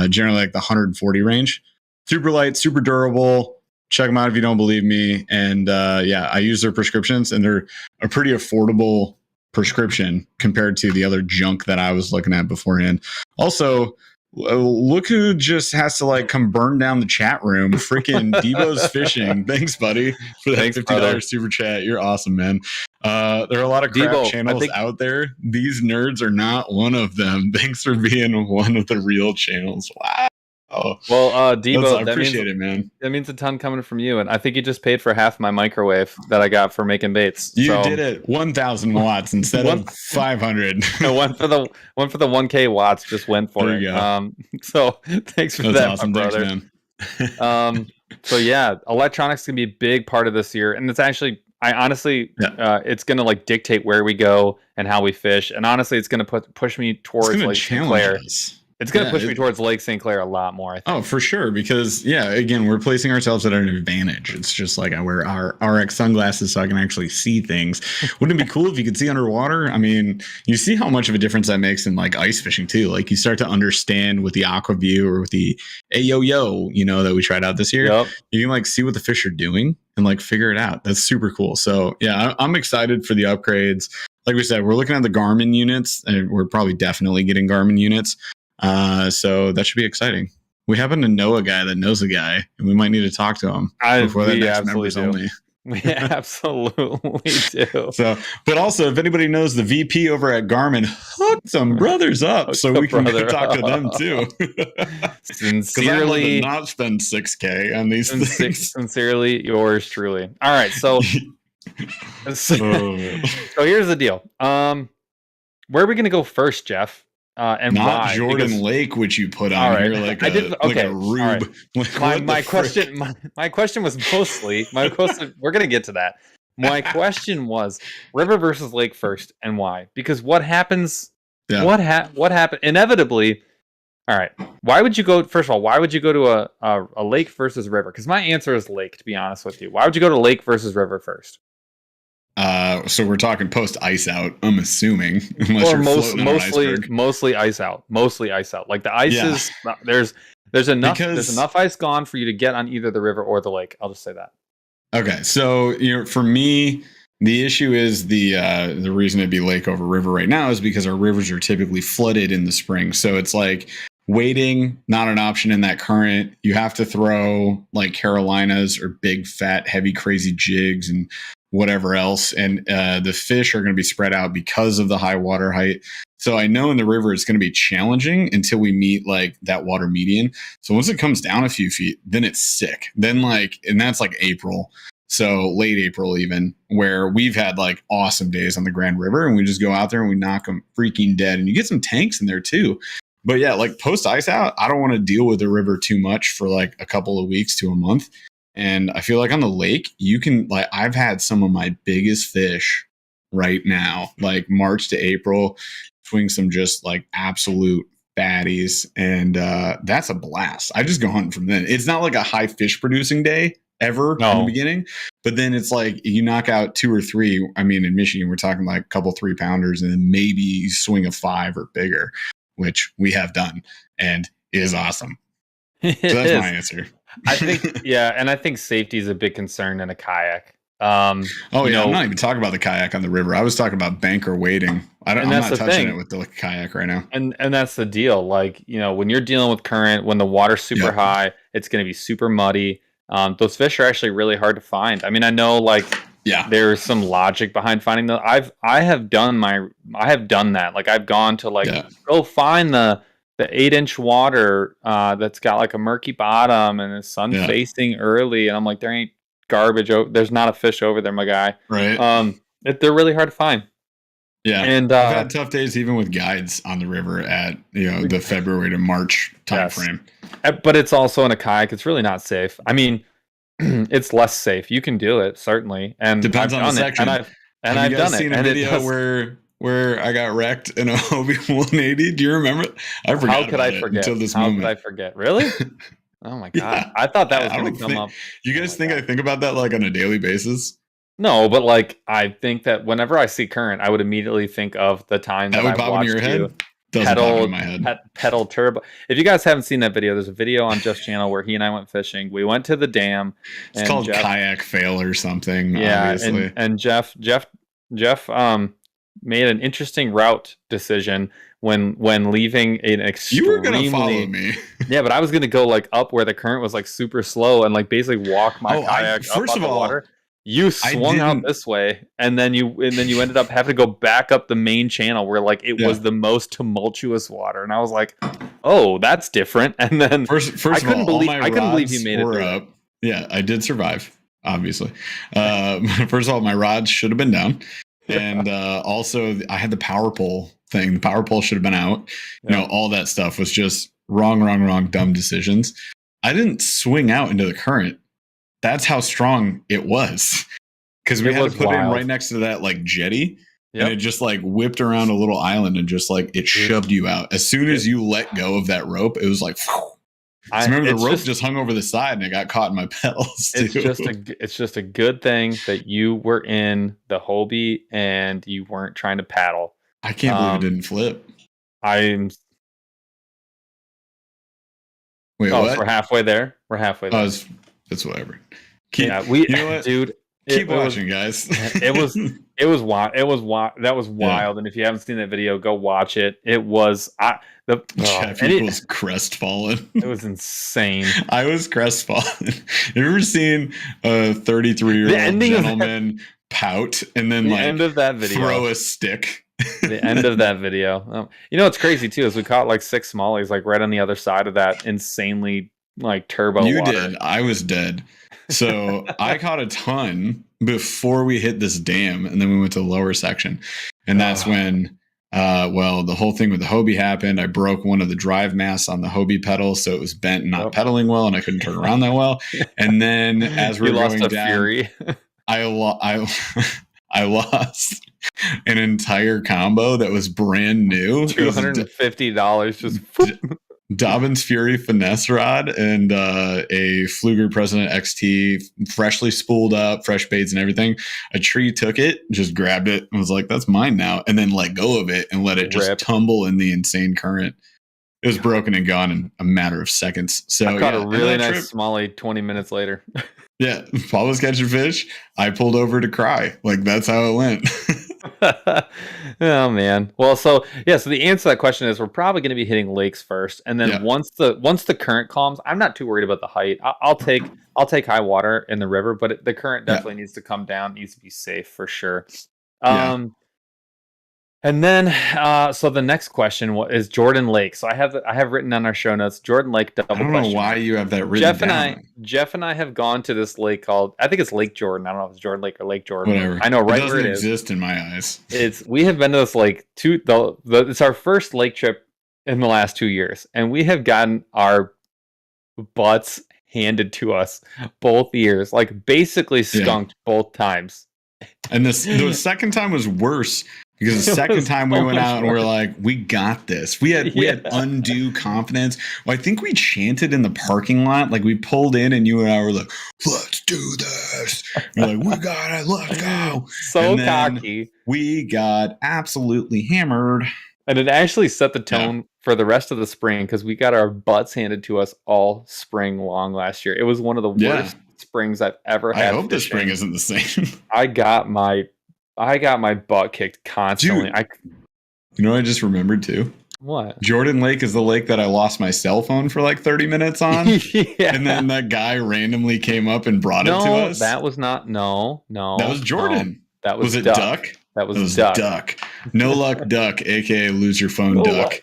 generally like the 140 range. Super light, super durable. Check them out if you don't believe me. And I use their prescriptions, and they're a pretty affordable prescription compared to the other junk that I was looking at beforehand. Also, look who just has to like come burn down the chat room. Freaking Debo's Fishing. Thanks, buddy, for that $50 super chat. You're awesome, man. There are a lot of crap channels out there. These nerds are not one of them. Thanks for being one of the real channels. Wow. Oh, well, Debo, I appreciate it, man. That means a ton coming from you, and I think you just paid for half my microwave that I got for making baits. You did it 1,000 watts instead of 500. one for the 1K watts just went for it. So thanks for that, awesome. My brother. Thanks, man. So yeah, electronics can be a big part of this year, and it's actually, it's gonna like dictate where we go and how we fish, and honestly, it's gonna push me towards like Sinclair. It's going to push me towards Lake St. Clair a lot more, I think. Oh, for sure. Because, again, we're placing ourselves at an advantage. It's just like I wear our RX sunglasses so I can actually see things. Wouldn't it be cool if you could see underwater? I mean, you see how much of a difference that makes in like ice fishing too. Like you start to understand with the Aqua View or with the Ayo-Yo, that we tried out this year. Yep. You can like see what the fish are doing and like figure it out. That's super cool. So yeah, I'm excited for the upgrades. Like we said, we're looking at the Garmin units, and we're probably definitely getting Garmin units. So that should be exciting. We happen to know a guy that knows a guy, and we might need to talk to him before that next members only. We absolutely do. So, but also, if anybody knows the VP over at Garmin, hook some brothers up Hook so a we can go brother talk to them up. too. Because I want to Sincerely, not spend 6K on these things. sincerely, yours truly. All right, so so here's the deal. Where are we going to go first, Jeff? And not why? Jordan Because, Lake, which you put all on right, here like I did. like Okay, a rube. all right. Like, My what the my frick? question my question was mostly my question. We're going to get to that. My question was river versus lake first, and why? Because what happens? Yeah. What happened? Inevitably. All right. Why would you go? First of all, why would you go to a lake versus river? Because my answer is lake. To be honest with you, why would you go to lake versus river first? So we're talking post ice out, I'm assuming, unless you're floating on an iceberg. Mostly ice out. Mostly ice out. Like the ice is there's enough ice gone for you to get on either the river or the lake. I'll just say that. Okay, so for me, the issue is the reason it'd be lake over river right now is because our rivers are typically flooded in the spring. So it's like wading, not an option in that current. You have to throw like Carolinas or big, fat, heavy, crazy jigs and whatever else. And the fish are going to be spread out because of the high water height. So I know in the river it's going to be challenging until we meet like that water median. So once it comes down a few feet, then it's sick. Then and that's like April. So late April even, where we've had like awesome days on the Grand River and we just go out there and we knock them freaking dead. And you get some tanks in there too. But yeah, like post ice out, I don't want to deal with the river too much for like a couple of weeks to a month. And I feel like on the lake, you can like, I've had some of my biggest fish right now, like March to April, swing some just like absolute fatties. And that's a blast. I just go hunting from then. It's not like a high fish producing day ever in the beginning, but then it's like you knock out 2 or 3. I mean, in Michigan, we're talking like a couple 3-pounders and then maybe you swing a 5 or bigger, which we have done and is awesome. So that's my answer. I think, yeah, and I think safety is a big concern in a kayak. I'm not even talking about the kayak on the river. I was talking about banker wading. I'm not touching it with the kayak right now. And that's the deal. Like, when you're dealing with current, when the water's super high, it's going to be super muddy. Those fish are actually really hard to find. I mean, I know there's some logic behind finding them. I have done that. Like I've gone to go find the 8-inch water that's got like a murky bottom and the sun facing early, and I'm like, there ain't garbage. There's not a fish over there, my guy. Right. They're really hard to find. Yeah, and I've had tough days even with guides on the river at the February to March time frame. But it's also in a kayak. It's really not safe. I mean, it's less safe. You can do it certainly, and depends on the section. Have you guys done seen it. a video where I got wrecked in a Hobie 180? Do you remember? I forgot. How could I forget? Until this moment. How could I forget? Really? Oh my god! Yeah. I thought that was going to come up. You guys think I think about that like on a daily basis? No, but like I think that whenever I see current, I would immediately think of the time that I watched your head. Pedal turbo. If you guys haven't seen that video, there's a video on Jeff's channel where he and I went fishing. We went to the dam. It's called Kayak Fail or something. Yeah, obviously. And Jeff made an interesting route decision when leaving an extremely. You were gonna follow me. Yeah, but I was gonna go like up where the current was like super slow and like basically walk my kayak up on the water. You swung out this way, and then you ended up having to go back up the main channel where like it was the most tumultuous water, and I was like, "Oh, that's different." And then I couldn't believe you made it up. Yeah, I did survive, obviously. First of all, my rods should have been down, and also I had the power pole thing. The power pole should have been out. All that stuff was just wrong, dumb decisions. I didn't swing out into the current. That's how strong it was, because we had to put in right next to that like jetty, and it just like whipped around a little island and just like it shoved you out. As soon as you let go of that rope, it was like. I remember the rope just hung over the side and it got caught in my pedals too. It's just a good thing that you were in the Hobie and you weren't trying to paddle. I can't believe it didn't flip. Wait, what? So we're halfway there. It's whatever. You know what? Dude, Keep watching, guys. It was wild. It was wild. That was wild. And if you haven't seen that video, go watch it. It was Jeff equals crestfallen. It was insane. I was crestfallen. Have you ever seen a 33-year-old gentleman pout and then end of that video, throw a stick? The end of that video. You know what's crazy too is we caught like 6 smallies like right on the other side of that insanely like turbo You water. did. I was dead. So I caught a ton before we hit this dam, and then we went to the lower section. And that's when the whole thing with the Hobie happened. I broke one of the drive masts on the Hobie pedal, so it was bent and not pedaling well, and I couldn't turn around that well. And then as we were going down, fury. I lost an entire combo that was brand new. $250 just Dobbins Fury finesse rod and a Fluger President XT, freshly spooled up, fresh baits and everything. A tree took it, just grabbed it, and was like, "That's mine now," and then let go of it and let it just tumble in the insane current. It was broken and gone in a matter of seconds. So I caught a really nice smallie 20 minutes later. Yeah, Paul was catching fish. I pulled over to cry. Like, that's how it went. Oh man. Well, so the answer to that question is we're probably going to be hitting lakes first, and then once the current calms, I'm not too worried about the height. I'll take high water in the river, but the current definitely needs to come down. Needs to be safe for sure. And then, so the next question is Jordan Lake. So I have written on our show notes Jordan Lake double question. I don't know why you have that written down. Jeff and I have gone to this lake called, I think it's Lake Jordan. I don't know if it's Jordan Lake or Lake Jordan. Whatever. I know right it where it exist in my eyes. We have been to this lake it's our first lake trip in the last 2 years, and we have gotten our butts handed to us both years, like basically skunked both times. And the second time was worse. Because the second time we went out and we're like, we got this. We had undue confidence. Well, I think we chanted in the parking lot. Like we pulled in and you and I were like, let's do this. We're like, we got it. Let's go. So cocky. We got absolutely hammered. And it actually set the tone for the rest of the spring because we got our butts handed to us all spring long last year. It was one of the worst springs I've ever had. I hope this spring isn't the same. I got my butt kicked constantly. Dude, you know what I just remembered too? What? Jordan Lake is the lake that I lost my cell phone for like 30 minutes on. And then that guy randomly came up and brought it to us. That was not. No. That was Jordan. That was it Duck? That was Duck. No Luck Duck, aka Lose Your Phone Duck.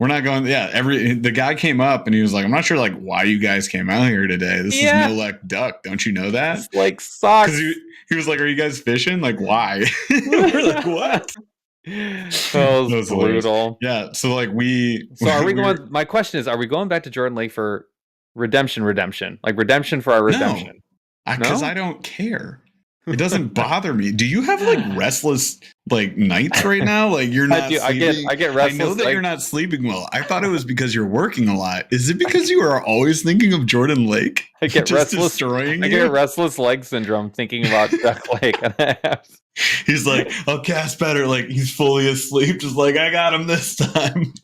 We're not going. The guy came up and he was like, "I'm not sure like why you guys came out here today. This is No Luck Duck. Don't you know that? It's like sucks." He was like, "Are you guys fishing? Like, why?" We're like, "What?" That was brutal. Yeah. So like So are we going? My question is, are we going back to Jordan Lake for redemption? Like redemption for our redemption? Because I don't care. It doesn't bother me. Do you have like restless like nights right now? Like you're not sleeping? I get restless. I know that you're not sleeping well. I thought it was because you're working a lot. Is it because you are always thinking of Jordan Lake? I get restless. I get restless leg syndrome thinking about Duck Lake. He's like, I'll cast better. Like he's fully asleep. Just like I got him this time.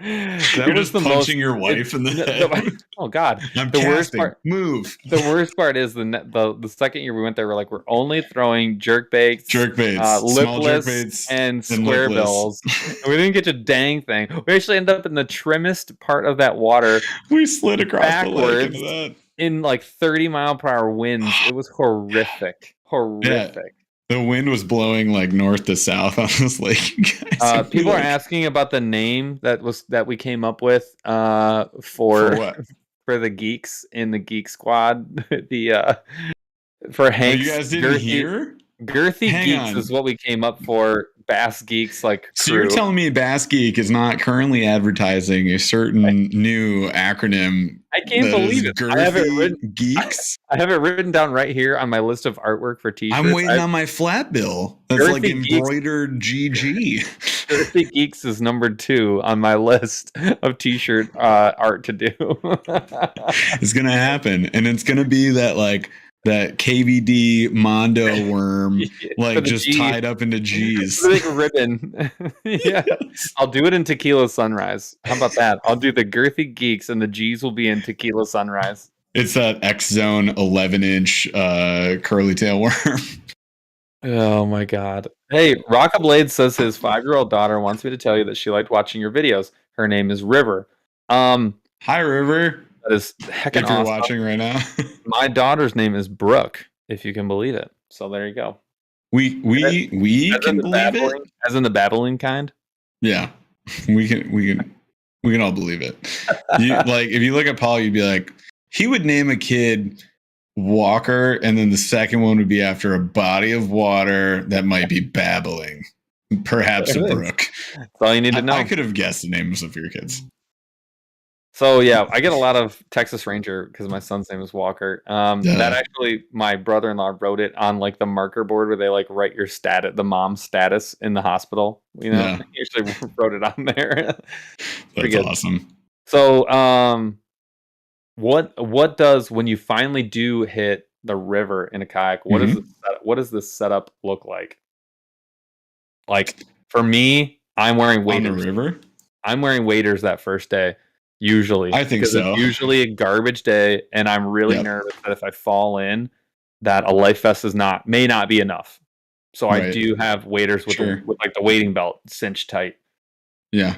You're just punching your wife in the head. Oh God! Worst part. Move. The worst part is the second year we went there, we're like, we're only throwing jerk baits, lipless, and square bills. We didn't get a dang thing. We actually ended up in the trimmest part of that water. We slid across the lake into that in like 30-mile-per-hour winds. It was horrific. Yeah. The wind was blowing like north to south on this lake. People are asking about the name that we came up with for what? For the geeks in the Geek Squad. For Hank's. You guys didn't hear? Girthy Geeks is what we came up for. Bass Geeks like crew. So you're telling me Bass Geek is not currently advertising a certain new acronym? I can't believe it. I have it written. Geeks. I have it written down right here on my list of artwork for t-shirts. I'm waiting on my flat bill. That's like embroidered GG. Girthy Geeks is number 2 on my list of t-shirt art to do. It's gonna happen, and it's gonna be that KVD Mondo worm, like just G. Tied up into G's. Big ribbon. Yeah. I'll do it in Tequila Sunrise. How about that? I'll do the Girthy Geeks and the G's will be in Tequila Sunrise. It's that X Zone 11-inch curly tail worm. Oh my god. Hey, Rockablade says his 5-year-old daughter wants me to tell you that she liked watching your videos. Her name is River. Hi, River. That is heckin' If you're awesome. watching right now. My daughter's name is Brooke, if you can believe it. So there you go. We can believe it. As in the babbling kind? Yeah. We can all believe it. Like if you look at Paul, you'd be like, he would name a kid Walker, and then the second one would be after a body of water that might be babbling. Perhaps a brook. That's all you need to know. I could have guessed the names of your kids. So yeah, I get a lot of Texas Ranger because my son's name is Walker. That actually, my brother-in-law wrote it on like the marker board where they like write your the mom's status in the hospital. You know, he actually wrote it on there. That's awesome. So, what does when you finally do hit the river in a kayak? What does the setup look like? Like for me, I'm wearing waders. On the river? I'm wearing waders that first day. Usually, I think so. It's usually a garbage day, and I'm really nervous that if I fall in, that a life vest may not be enough. So I do have waders with like the wading belt cinched tight. Yeah.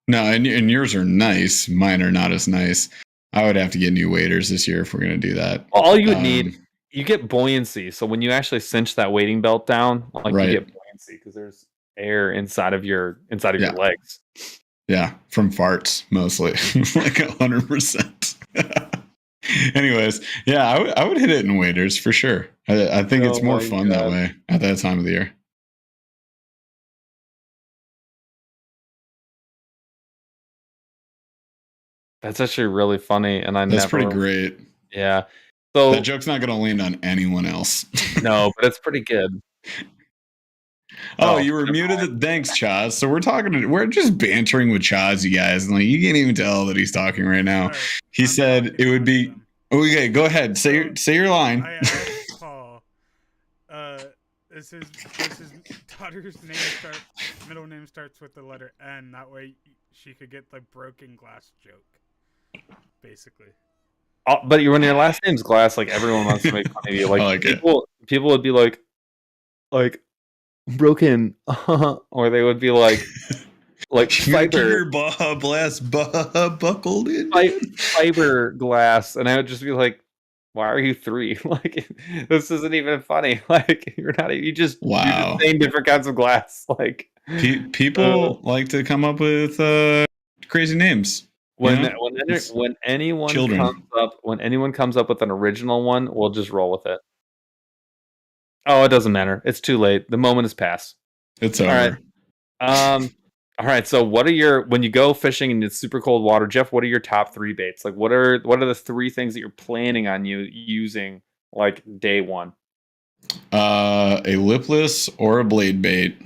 No, and yours are nice. Mine are not as nice. I would have to get new waders this year if we're going to do that. Well, all you would need, you get buoyancy. So when you actually cinch that wading belt down, like you get buoyancy because there's air inside of your legs. Yeah, from farts mostly, like 100%. Anyways, yeah, I would hit it in waders for sure. I think it's more fun that way at that time of the year. That's actually really funny, and that's pretty great. Yeah, so that joke's not going to land on anyone else. No, but it's pretty good. Oh, you were muted. Thanks, Chaz. So we're just bantering with Chaz, you guys. Like you can't even tell that he's talking right now. Right. He said it would be. Okay, go ahead. Say your line. I asked Paul. His daughter's middle name starts with the letter N. That way she could get the broken glass joke. Basically. Oh, but when your last name's Glass, like everyone wants to make fun of you. Like people would be like broken, or they would be like fiber glass buckled in fiberglass, and I would just be like, why are you 3? Like this isn't even funny. Like you're just saying different kinds of glass. Like people like to come up with crazy names. When anyone comes up with an original one, we'll just roll with it. Oh, it doesn't matter. It's too late. The moment has passed. It's over. All right. So when you go fishing in it's super cold water, Jeff, what are your top 3 baits? Like what are the 3 things that you're planning on using like day one? A lipless or a blade bait.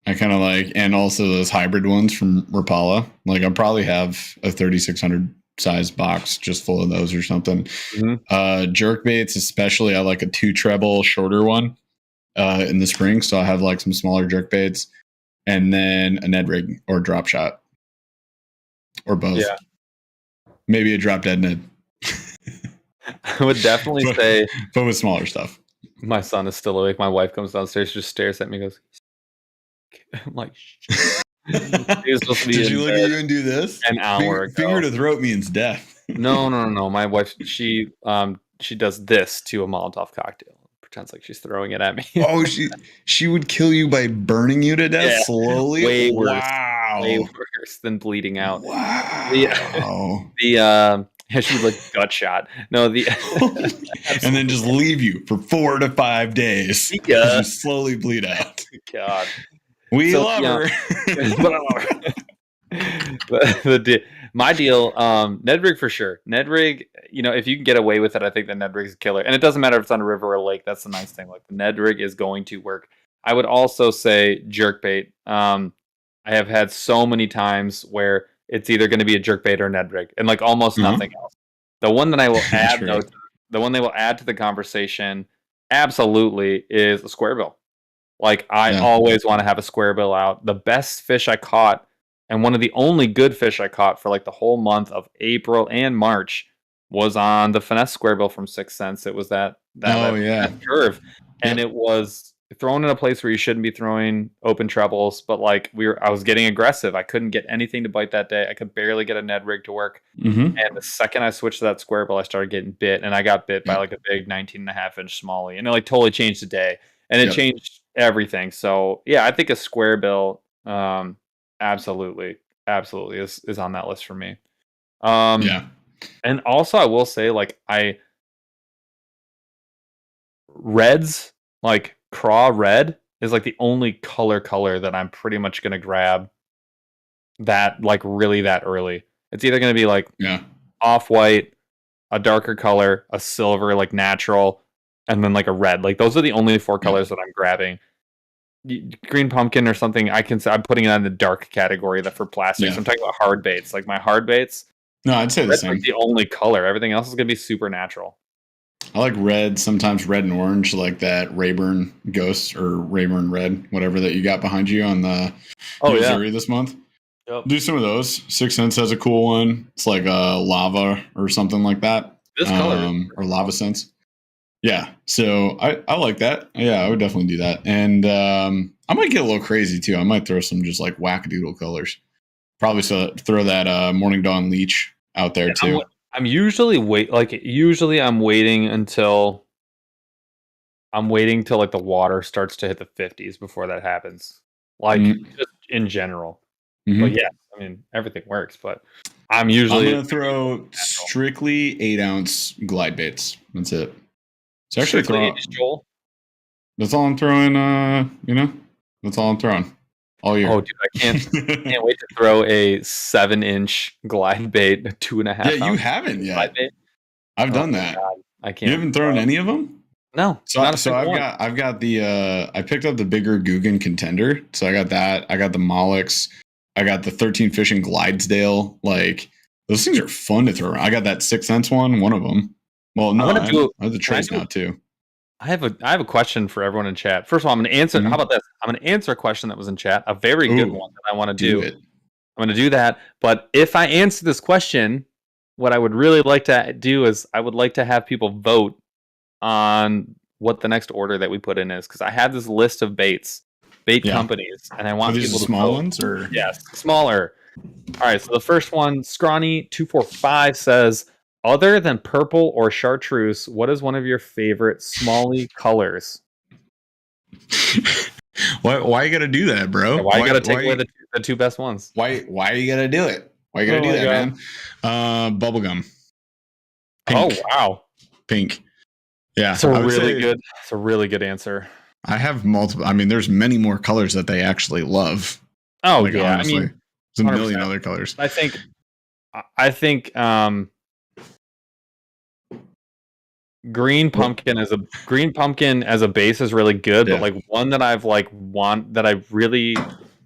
I kind of like, and also those hybrid ones from Rapala. Like I'll probably have a 3600 size box just full of those or something. Mm-hmm. Jerk baits, especially I like a 2 treble shorter one in the spring. So I have like some smaller jerk baits and then a Ned rig or drop shot or both. Yeah. Maybe a drop dead Ned. I would definitely say, but with smaller stuff. My son is still awake. My wife comes downstairs, just stares at me and goes, I'm like, did you look at you and do this? An hour ago. Finger to throat means death. No. My wife, she does this to a Molotov cocktail. Pretends like she's throwing it at me. Oh, she would kill you by burning you to death slowly? Way worse. Wow. Way worse than bleeding out. Wow. She would like gut shot. No, and then just leave you for 4 to 5 days. Yeah. You slowly bleed out. God. We love her. My deal, Ned rig for sure. Ned rig, if you can get away with it, I think the Ned rig is a killer. And it doesn't matter if it's on a river or a lake. That's the nice thing. Like the Ned rig is going to work. I would also say jerk bait. I have had so many times where it's either going to be a jerk bait or a Ned rig, and like almost nothing else. The one that I will add, the one they will add to the conversation, absolutely, is a square bill. Like I always want to have a square bill out. The best fish I caught, and one of the only good fish I caught for like the whole month of April and March, was on the finesse square bill from Sixth Sense. It was that curve, and it was thrown in a place where you shouldn't be throwing open trebles. But like I was getting aggressive. I couldn't get anything to bite that day. I could barely get a Ned rig to work. Mm-hmm. And the second I switched to that square bill, I started getting bit, and I got bit by like a big 19.5-inch smallie, and it like totally changed the day, and it changed everything. So yeah, I think a square bill, absolutely is on that list for me. And also I will say, like, reds, like craw red is like the only color that I'm pretty much gonna grab that like really that early. It's either gonna be like off-white, a darker color, a silver, like natural, and then like a red. Like those are the only 4 colors that I'm grabbing. Green pumpkin or something, I'm putting it in the dark category that for plastics. I'm talking about hard baits. Like my hard baits. No, I'd say the same. Like the only color. Everything else is gonna be super natural. I like red, sometimes red and orange, like that Rayburn Ghost or Rayburn Red, whatever that you got behind you on the Missouri this month. Yep. Do some of those. Sixth Sense has a cool one. It's like a lava or something like that. This color or lava sense. Yeah, so I like that. Yeah, I would definitely do that. And I might get a little crazy too. I might throw some just like wackadoodle colors. Probably throw that Morning Dawn Leech out there too. I'm usually I'm waiting till like the water starts to hit the 50s before that happens. Like just in general. But yeah, I mean everything works, but I'm gonna throw strictly 8-ounce glide baits. That's it. So actually that's all I'm throwing, that's all I'm throwing all year. Oh dude, I can't wait to throw a 7-inch glide bait, 2.5 Yeah, you haven't yet. I've done that. God, I can't. You haven't thrown any of them? No. So I've got the I picked up the bigger Guggen Contender. So I got that. I got the Mollix. I got the 13 Fishing Glidesdale. Like those things are fun to throw around. I got that 6 cents one of them. Well, no, I have the trays now too. I have a question for everyone in chat. First of all, I'm going to answer. How about this? I'm going to answer a question that was in chat. A very good one that I want to do. I'm going to do that. But if I answer this question, what I would really like to do is I would like to have people vote on what the next order that we put in is, because I have this list of bait companies, and I want people to small vote. Ones or yes, smaller. All right. So the first one, Scrawny245 says, other than purple or chartreuse, what is one of your favorite smallie colors? Why you gotta do that, bro? Yeah, why you gotta take away the 2 best ones? Why you gotta do it? Why you gotta do that, man? Bubblegum. Pink. Oh wow, pink. Yeah, it's a really good answer. I have multiple. I mean, there's many more colors that they actually love. Oh like, yeah, honestly. I mean, there's a million other colors. I think green pumpkin as a base is really good, but like one that I really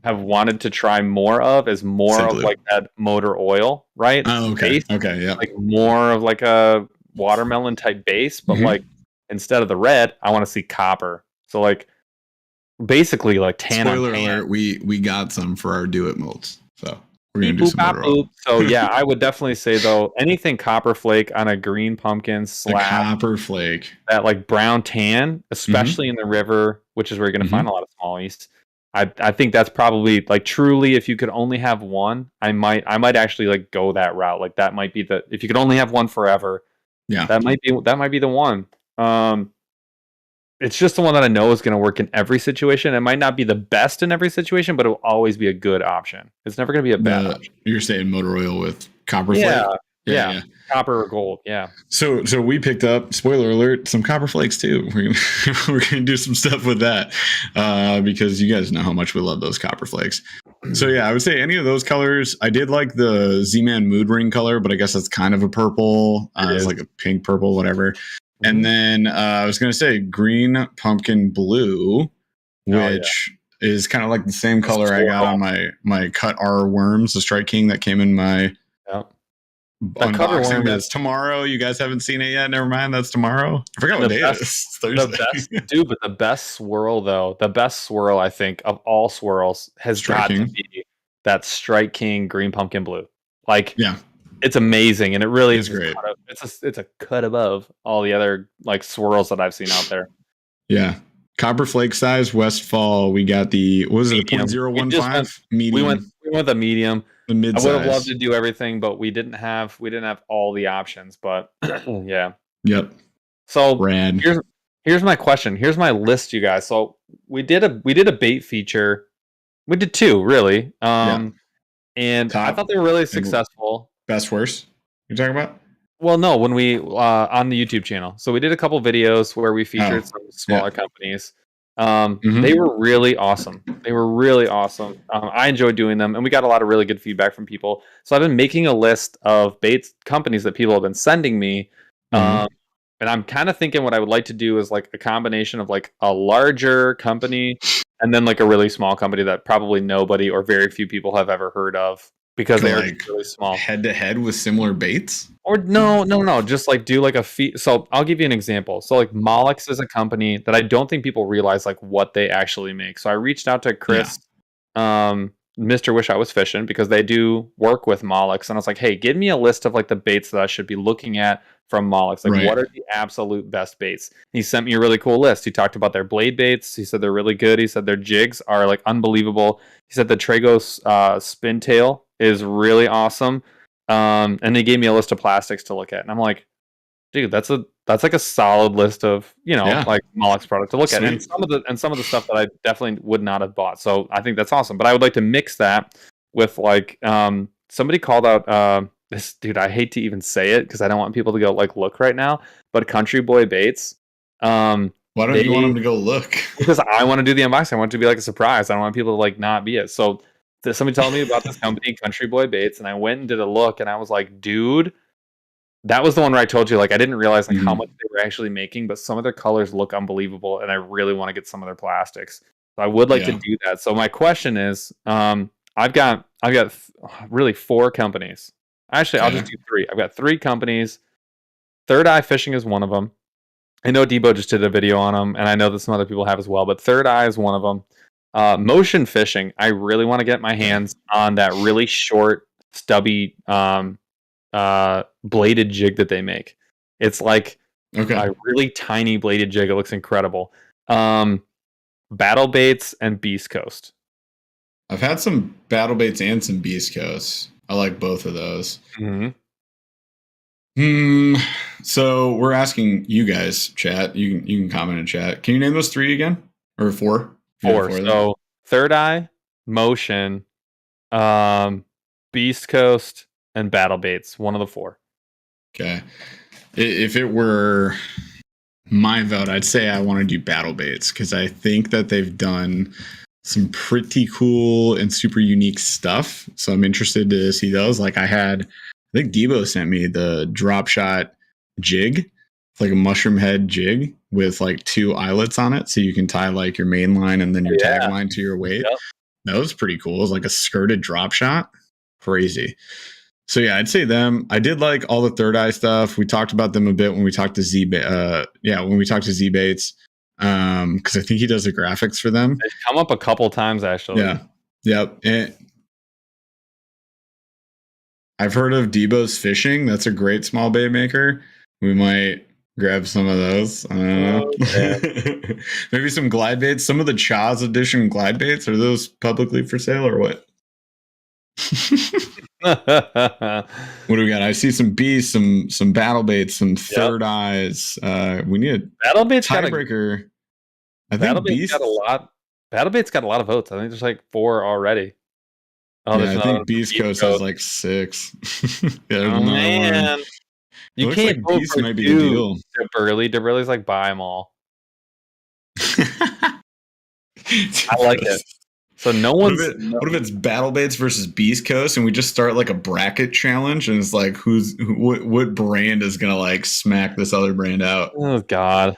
have wanted to try more of is more of like that motor oil, right? Oh, okay. Base, okay, yeah. Like more of like a watermelon type base, but like instead of the red, I want to see copper. So like basically like tan. Spoiler alert, we got some for our do it molds. So we're gonna do some motor oil. So yeah, I would definitely say though, anything copper flake on a green pumpkin slab. Copper flake. That like brown tan, especially in the river, which is where you're gonna find a lot of smallies. I think that's probably like truly, if you could only have one, I might actually like go that route. Like that might be if you could only have one forever. Yeah. That might be the one. It's just the one that I know is going to work in every situation. It might not be the best in every situation, but it will always be a good option. It's never going to be a bad option. You're saying motor oil with copper flake? Yeah. Copper or gold. Yeah. So we picked up, spoiler alert, some copper flakes too. We're gonna do some stuff with that because you guys know how much we love those copper flakes. So yeah, I would say any of those colors. I did like the Z-Man Mood Ring color, but I guess that's kind of a purple. It's like a pink purple, whatever. And then I was gonna say green pumpkin blue, which is kind of like the same color I got on my Cut R worms, the Strike King that came in my unboxing. That's tomorrow. You guys haven't seen it yet. Never mind. That's tomorrow. I forgot what day it is. It's Thursday. But the best swirl, I think, of all swirls has got to be that Strike King green pumpkin blue. Like, it's amazing, and it really It's is great. it's a cut above all the other like swirls that I've seen out there. Yeah. Copper flake size Westfall. We got the what was it? The Medium. We just went 0.015 medium. we went the medium. The mid I would have loved size. to do everything, but we didn't have all the options. But yeah. Yep. So Rad. here's my question. Here's my list, you guys. So we did a bait feature. We did two, really. And I thought they were really successful. Best worst? You talking about? Well, no, when we on the YouTube channel. So we did a couple videos where we featured some smaller companies. They were really awesome. I enjoyed doing them, and we got a lot of really good feedback from people. So I've been making a list of bait companies that people have been sending me. And I'm kind of thinking what I would like to do is like a combination of like a larger company and then like a really small company that probably nobody or very few people have ever heard of because they're like really small. Head to head with similar baits? Or no. Just like do like a feed. So I'll give you an example. So like Mollix is a company that I don't think people realize like what they actually make. So I reached out to Chris, Mr. Wish I Was Fishing, because they do work with Mollix, and I was like, hey, give me a list of like the baits that I should be looking at from Mollix. Like, what are the absolute best baits? He sent me a really cool list. He talked about their blade baits. He said they're really good. He said their jigs are like unbelievable. He said the Tragos spin tail is really awesome. And they gave me a list of plastics to look at, and I'm like, dude, that's like a solid list of like Mollix product to look at, and some of the stuff that I definitely would not have bought. So I think that's awesome. But I would like to mix that with like somebody called out this dude. I hate to even say it because I don't want people to go like look right now. But Country Boy Baits. Why don't you want them to go look? Because I want to do the unboxing. I want it to be like a surprise. I don't want people to like not be it. So somebody told me about this company, Country Boy Baits, and I went and did a look, and I was like, dude. That was the one where I told you, like, I didn't realize like how much they were actually making, but some of their colors look unbelievable, and I really want to get some of their plastics. So I would like to do that. So my question is, I've got really 4 companies. Actually, I'll just do 3. I've got 3 companies. Third Eye Fishing is one of them. I know Debo just did a video on them, and I know that some other people have as well, but Third Eye is one of them. Motion Fishing, I really want to get my hands on that really short, stubby bladed jig that they make. It's like a really tiny bladed jig. It looks incredible. Battle Baits and Beast Coast. I've had some Battle Baits and some Beast Coast. I like both of those. So we're asking you guys, chat. You can comment in chat. Can you name those 3 again? Or 4? 4. So Third Eye, Motion, Beast Coast, and Battle Baits. One of the 4. Okay. If it were my vote, I'd say I want to do Battle Baits because I think that they've done some pretty cool and super unique stuff. So I'm interested to see those. Like I think Debo sent me the drop shot jig. It's like a mushroom head jig with like 2 eyelets on it. So you can tie like your main line and then your tag line to your weight. Yep. That was pretty cool. It was like a skirted drop shot. Crazy. So yeah, I'd say them. I did like all the Third Eye stuff. We talked about them a bit when we talked to when we talked to Z Baits. Because I think he does the graphics for them. They've come up a couple times actually. Yeah. Yep. And I've heard of Debo's Fishing. That's a great small bait maker. We might grab some of those. I don't know. Maybe some glide baits. Some of the Chaz edition glide baits. Are those publicly for sale or what? What do we got? I see some beasts, some battle baits, some Third Eyes. We need a battle baits tiebreaker. I think battle baits got a lot. Battle baits got a lot of votes. I think there's like 4 already. Oh, yeah, I think Beast Coast has like 6. Oh man, you can't like Beast might be the deal. Burly. Burly's like buy them all. I like it. So no one's. What if it's Battle Baits versus Beast Coast, and we just start like a bracket challenge, and it's like what brand is gonna like smack this other brand out? Oh God,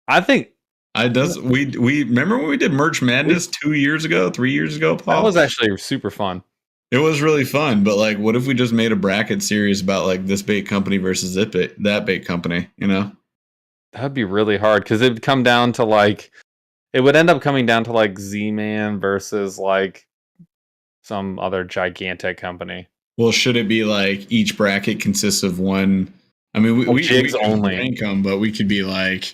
I think we remember when we did Merch Madness 3 years ago, Paul? That was actually super fun. It was really fun, but like, what if we just made a bracket series about like this bait company versus that bait company? You know, that'd be really hard because it'd come down to like. It would end up coming down to like Z-Man versus like some other gigantic company. Well, should it be like each bracket consists of one? I mean, we jigs could only. rank them, but we could be like,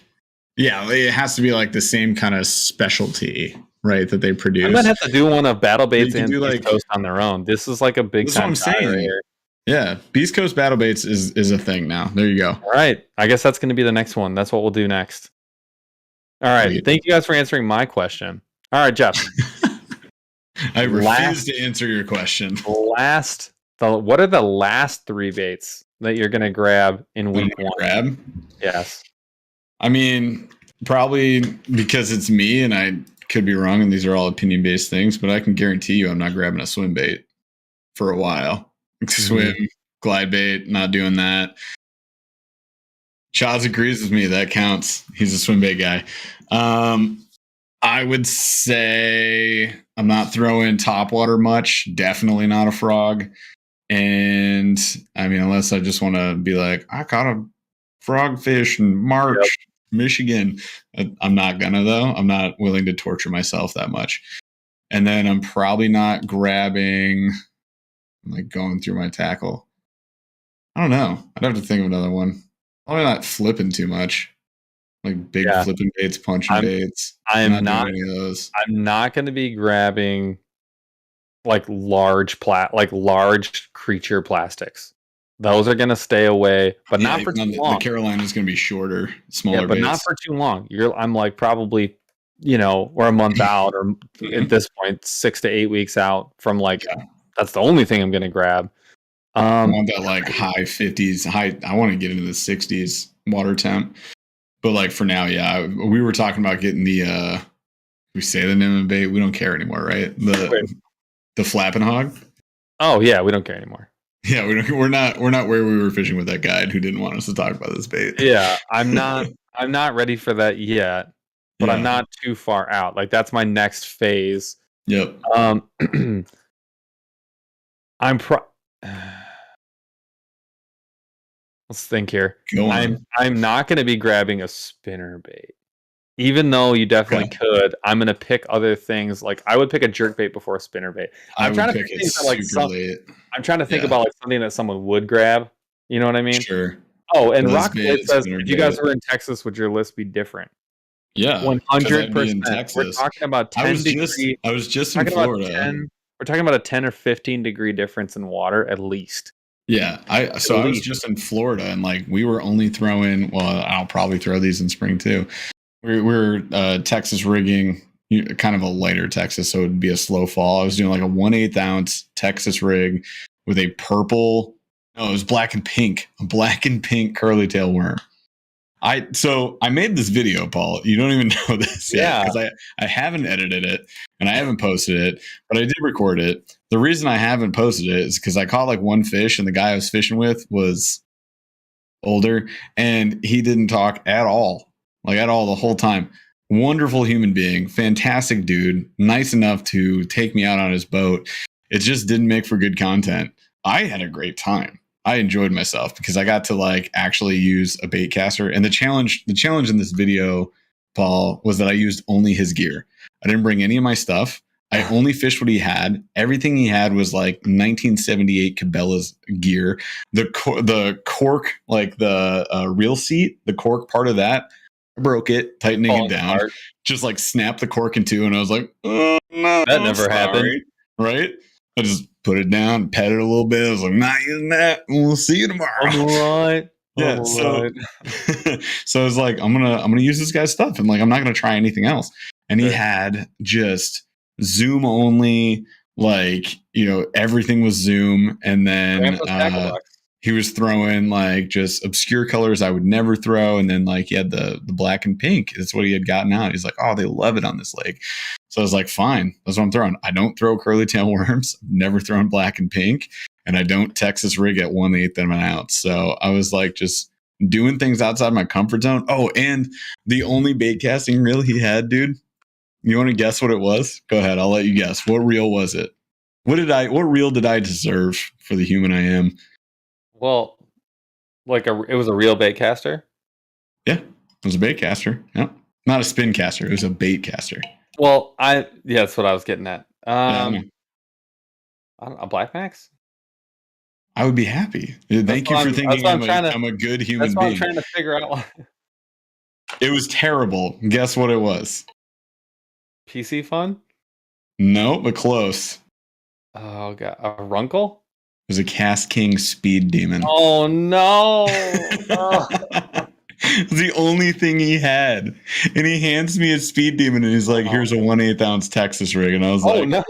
yeah, it has to be like the same kind of specialty, right? That they produce. I might have to do one of Battle Baits could and do, Beast like- Coast on their own. This is like a big That's what time I'm tie saying. right here. Yeah, Beast Coast Battle Baits is a thing now. There you go. All right. I guess that's going to be the next one. That's what we'll do next. All right. Sweet. Thank you guys for answering my question. All right, Jeff. I refuse to answer your question. What are the last 3 baits that you're going to grab in week 1? Grab? Yes. I mean, probably because it's me, and I could be wrong, and these are all opinion-based things, but I can guarantee you I'm not grabbing a swim bait for a while. Swim, glide bait, not doing that. Chaz agrees with me. That counts. He's a swim bait guy. I would say I'm not throwing topwater much. Definitely not a frog. And I mean, unless I just want to be like, I caught a frogfish in March, Michigan. I'm not gonna, though. I'm not willing to torture myself that much. And then I'm probably not grabbing, like going through my tackle. I don't know. I'd have to think of another one. Probably not flipping too much. Like big flipping baits, punching baits. I'm not doing any of those. I'm not going to be grabbing like large creature plastics. Those are going to stay away, but not for too long. The Carolina is going to be shorter, smaller. Yeah, but baits. not for too long. I'm like probably, we're a month out, or at this point 6 to 8 weeks out from like. Yeah. That's the only thing I'm going to grab. I want that like high 50s. I want to get into the 60s water temp. But like for now, yeah, we were talking about getting the we say the name of the bait. We don't care anymore, right? The flapping hog. Oh yeah, we don't care anymore. Yeah, we're not where we were fishing with that guide who didn't want us to talk about this bait. Yeah, I'm not ready for that yet, but I'm not too far out. Like that's my next phase. Yep. Let's think here. I'm not going to be grabbing a spinner bait, even though you definitely could. I'm going to pick other things. Like I would pick a jerk bait before a spinner bait. I'm trying to pick things that, like I'm trying to think about like something that someone would grab. You know what I mean? Sure. Oh, and Rocket says if you guys were in Texas, would your list be different? Yeah, 100%. We're talking about 10 degrees. I was just in Florida. We're talking about a 10 or 15 degree difference in water at least. Yeah, I was just in Florida, and like we were only throwing. Well, I'll probably throw these in spring too. We're Texas rigging, kind of a lighter Texas, so it would be a slow fall. I was doing like a 1/8 ounce Texas rig with a purple. No, it was black and pink curly tail worm. I made this video, Paul. You don't even know this yet because I haven't edited it and I haven't posted it, but I did record it. The reason I haven't posted it is because I caught like one fish and the guy I was fishing with was older and he didn't talk at all the whole time. Wonderful human being, fantastic dude, nice enough to take me out on his boat. It just didn't make for good content. I had a great time. I enjoyed myself because I got to like actually use a bait caster. And the challenge in this video, Paul, was that I used only his gear. I didn't bring any of my stuff. I only fished what he had. Everything he had was like 1978 Cabela's gear. The cork, like the reel seat, the cork part of that, I broke it, tightening it down, just like snapped the cork in two. And I was like, oh, no, that never happened. Right? I just put it down, pet it a little bit. I was like, not using that. We'll see you tomorrow. I'm all right. Yeah. So I was like, I'm gonna use this guy's stuff, and like I'm not gonna try anything else. And he had just Zoom only, like everything was Zoom, and then he was throwing like just obscure colors I would never throw, and then like he had the black and pink. That's what he had gotten out. He's like, oh, they love it on this lake. So I was like, fine, that's what I'm throwing. I don't throw curly tail worms. Never thrown black and pink, and I don't Texas rig at 1/8 of an ounce. So I was like, just doing things outside my comfort zone. Oh, and the only bait casting reel he had, dude. You want to guess what it was? Go ahead. I'll let you guess. What reel was it? What reel did I deserve for the human I am? Well, it was a real bait caster? Yeah, it was a bait caster. Yep. Not a spin caster. It was a bait caster. Well, that's what I was getting at. A Black Max? I would be happy. Thank you for thinking I'm a good human being. That's what I'm trying to figure out. It was terrible. Guess what it was? PC fun? No, but close. Oh god, a Runkle? It was a Cast King Speed Demon. Oh no! Oh. The only thing he had, and he hands me a Speed Demon, and he's like, "Here's a 1/8 ounce Texas rig," and I was like, no,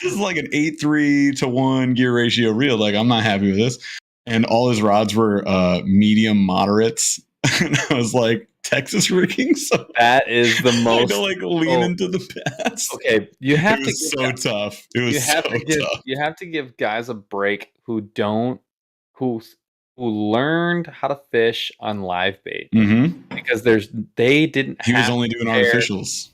this is like an 8:3 gear ratio reel. Like, I'm not happy with this." And all his rods were medium moderates, and I was like, Texas rigging. So that is the most. I had to like lean into the pass. Okay, you have it to. Was so guys, tough. It was so tough. You have to give guys a break who learned how to fish on live bait, because they didn't. He was only doing artificials.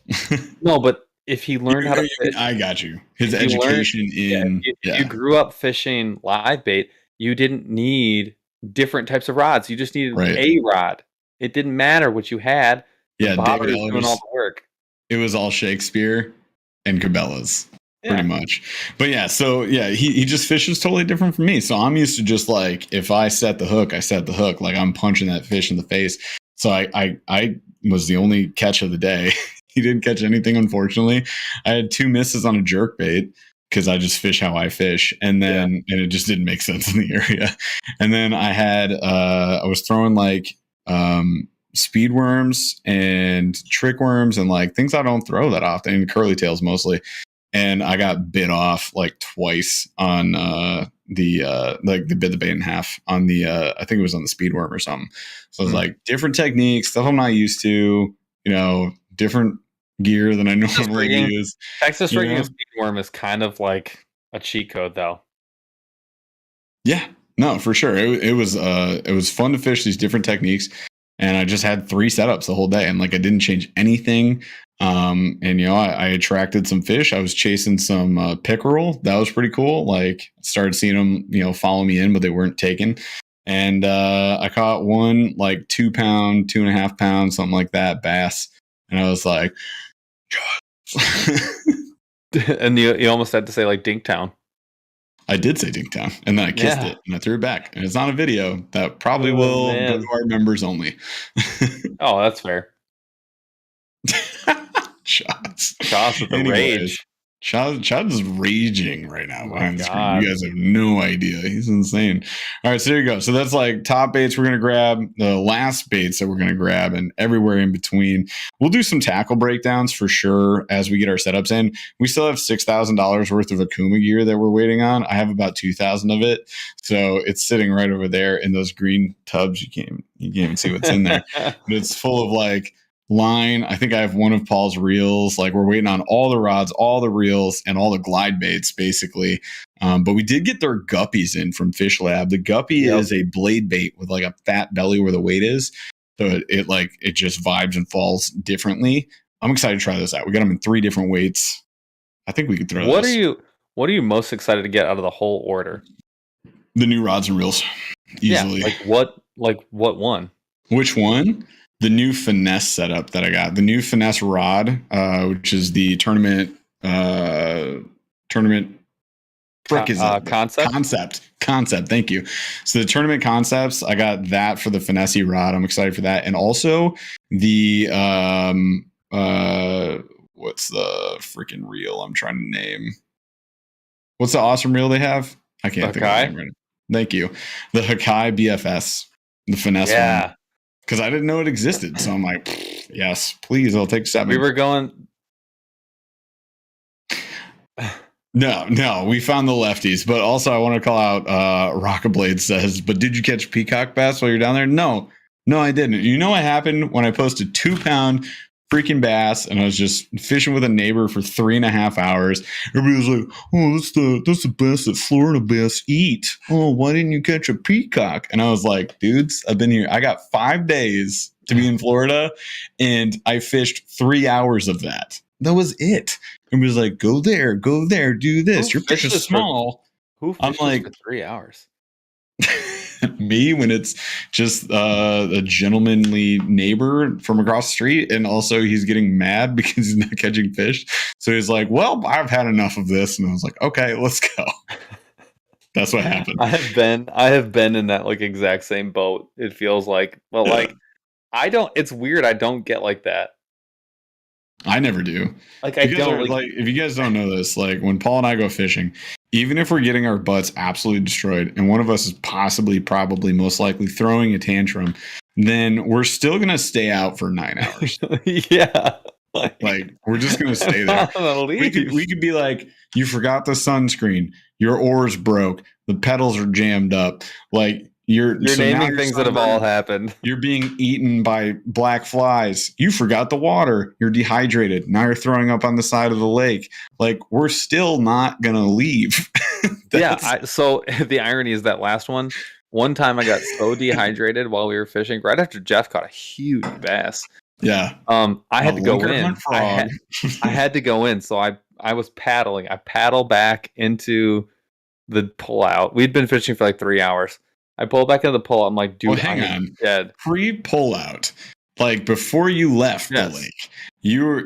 No, but if he learned how to fish, I got you. His education if you grew up fishing live bait, you didn't need different types of rods. You just needed a rod. It didn't matter what you had. Yeah, David was doing all the work. It was all Shakespeare and Cabela's. Pretty much. But yeah, so yeah, he just fishes totally different from me. So I'm used to just like, if I set the hook, I set the hook. Like, I'm punching that fish in the face. So I was the only catch of the day. He didn't catch anything, unfortunately. I had 2 misses on a jerk bait because I just fish how I fish. And then and it just didn't make sense in the area. And then I had I was throwing like speed worms and trick worms and like things I don't throw that often, and curly tails mostly. And I got bit off like twice on like they bit the bait in half on the I think it was on the speed worm or something. So it's like different techniques, stuff I'm not used to, different gear than I normally use. Texas rigging and speed worm is kind of like a cheat code though. Yeah, no, for sure. It was fun to fish these different techniques, and I just had 3 setups the whole day, and like I didn't change anything. And I attracted some fish. I was chasing some pickerel. That was pretty cool. Like, started seeing them, follow me in, but they weren't taken. And I caught one like 2 pound, 2.5 pound, something like that, bass. And I was like, and you almost had to say like Dinktown. I did say Dinktown, and then I kissed it, and I threw it back. And it's on a video that probably will go to our members only. Oh, that's fair. Shots with the rage. Chad's is raging right now behind the screen. You guys have no idea. He's insane. All right, so there you go. So that's like top baits we're going to grab, the last baits that we're going to grab, and everywhere in between. We'll do some tackle breakdowns for sure as we get our setups in. We still have $6,000 worth of Akuma gear that we're waiting on. I have about 2,000 of it. So it's sitting right over there in those green tubs. You can't even see what's in there. But it's full of like line. I think I have one of Paul's reels. Like, we're waiting on all the rods, all the reels, and all the glide baits basically. But we did get their guppies in from Fish Lab. The guppy is a blade bait with like a fat belly where the weight is. So it just vibes and falls differently. I'm excited to try this out. We got them in 3 different weights. I think we could throw What are you most excited to get out of the whole order? The new rods and reels. Easily. Yeah, what one? Which one? The new finesse setup that I got, the new finesse rod, which is the tournament concept. Thank you. So the tournament concepts, I got that for the finesse rod. I'm excited for that, and also the what's the freaking reel I'm trying to name? What's the awesome reel they have? I can't think of it right now. Thank you. The Hakai BFS, the finesse one. Because I didn't know it existed. So I'm like, yes, please, I'll take 7. We were going. No, we found the lefties. But also, I want to call out Rockablade says, but did you catch peacock bass while you're down there? No, I didn't. You know what happened when I posted 2 pound freaking bass and I was just fishing with a neighbor for 3.5 hours? Everybody was like, oh, that's the best that Florida bass eat. Oh, why didn't you catch a peacock? And I was like, dudes, I've been here. I got 5 days to be in Florida, and I fished 3 hours of that. That was it. And was like, go there, do this. Your fish is small. Who fishes for 3 hours? Me, when it's just a gentlemanly neighbor from across the street, and also he's getting mad because he's not catching fish. So he's like, well, I've had enough of this. And I was like, okay, let's go. That's what happened. I have been in that like exact same boat. It feels like, but like I don't. It's weird. I don't get like that. I never do. Like I don't like if you guys don't know this, like when Paul and I go fishing, even if we're getting our butts absolutely destroyed and one of us is possibly, probably, most likely throwing a tantrum, then we're still gonna stay out for 9 hours. Yeah. Like we're just gonna stay there. We could be like, you forgot the sunscreen, your oars broke, the pedals are jammed up. Like you're naming things that have all happened. You're being eaten by black flies. You forgot the water. You're dehydrated. Now you're throwing up on the side of the lake. Like we're still not gonna leave. Yeah. So the irony is that last one time I got so dehydrated while we were fishing, right after Jeff caught a huge bass. Yeah. I had to go in. I had to go in. So I was paddling. I paddle back into the pullout. We'd been fishing for like 3 hours. I pull back into the pullout. I'm like, dude, hang on. Dead. Pre-pullout, like before you left the lake,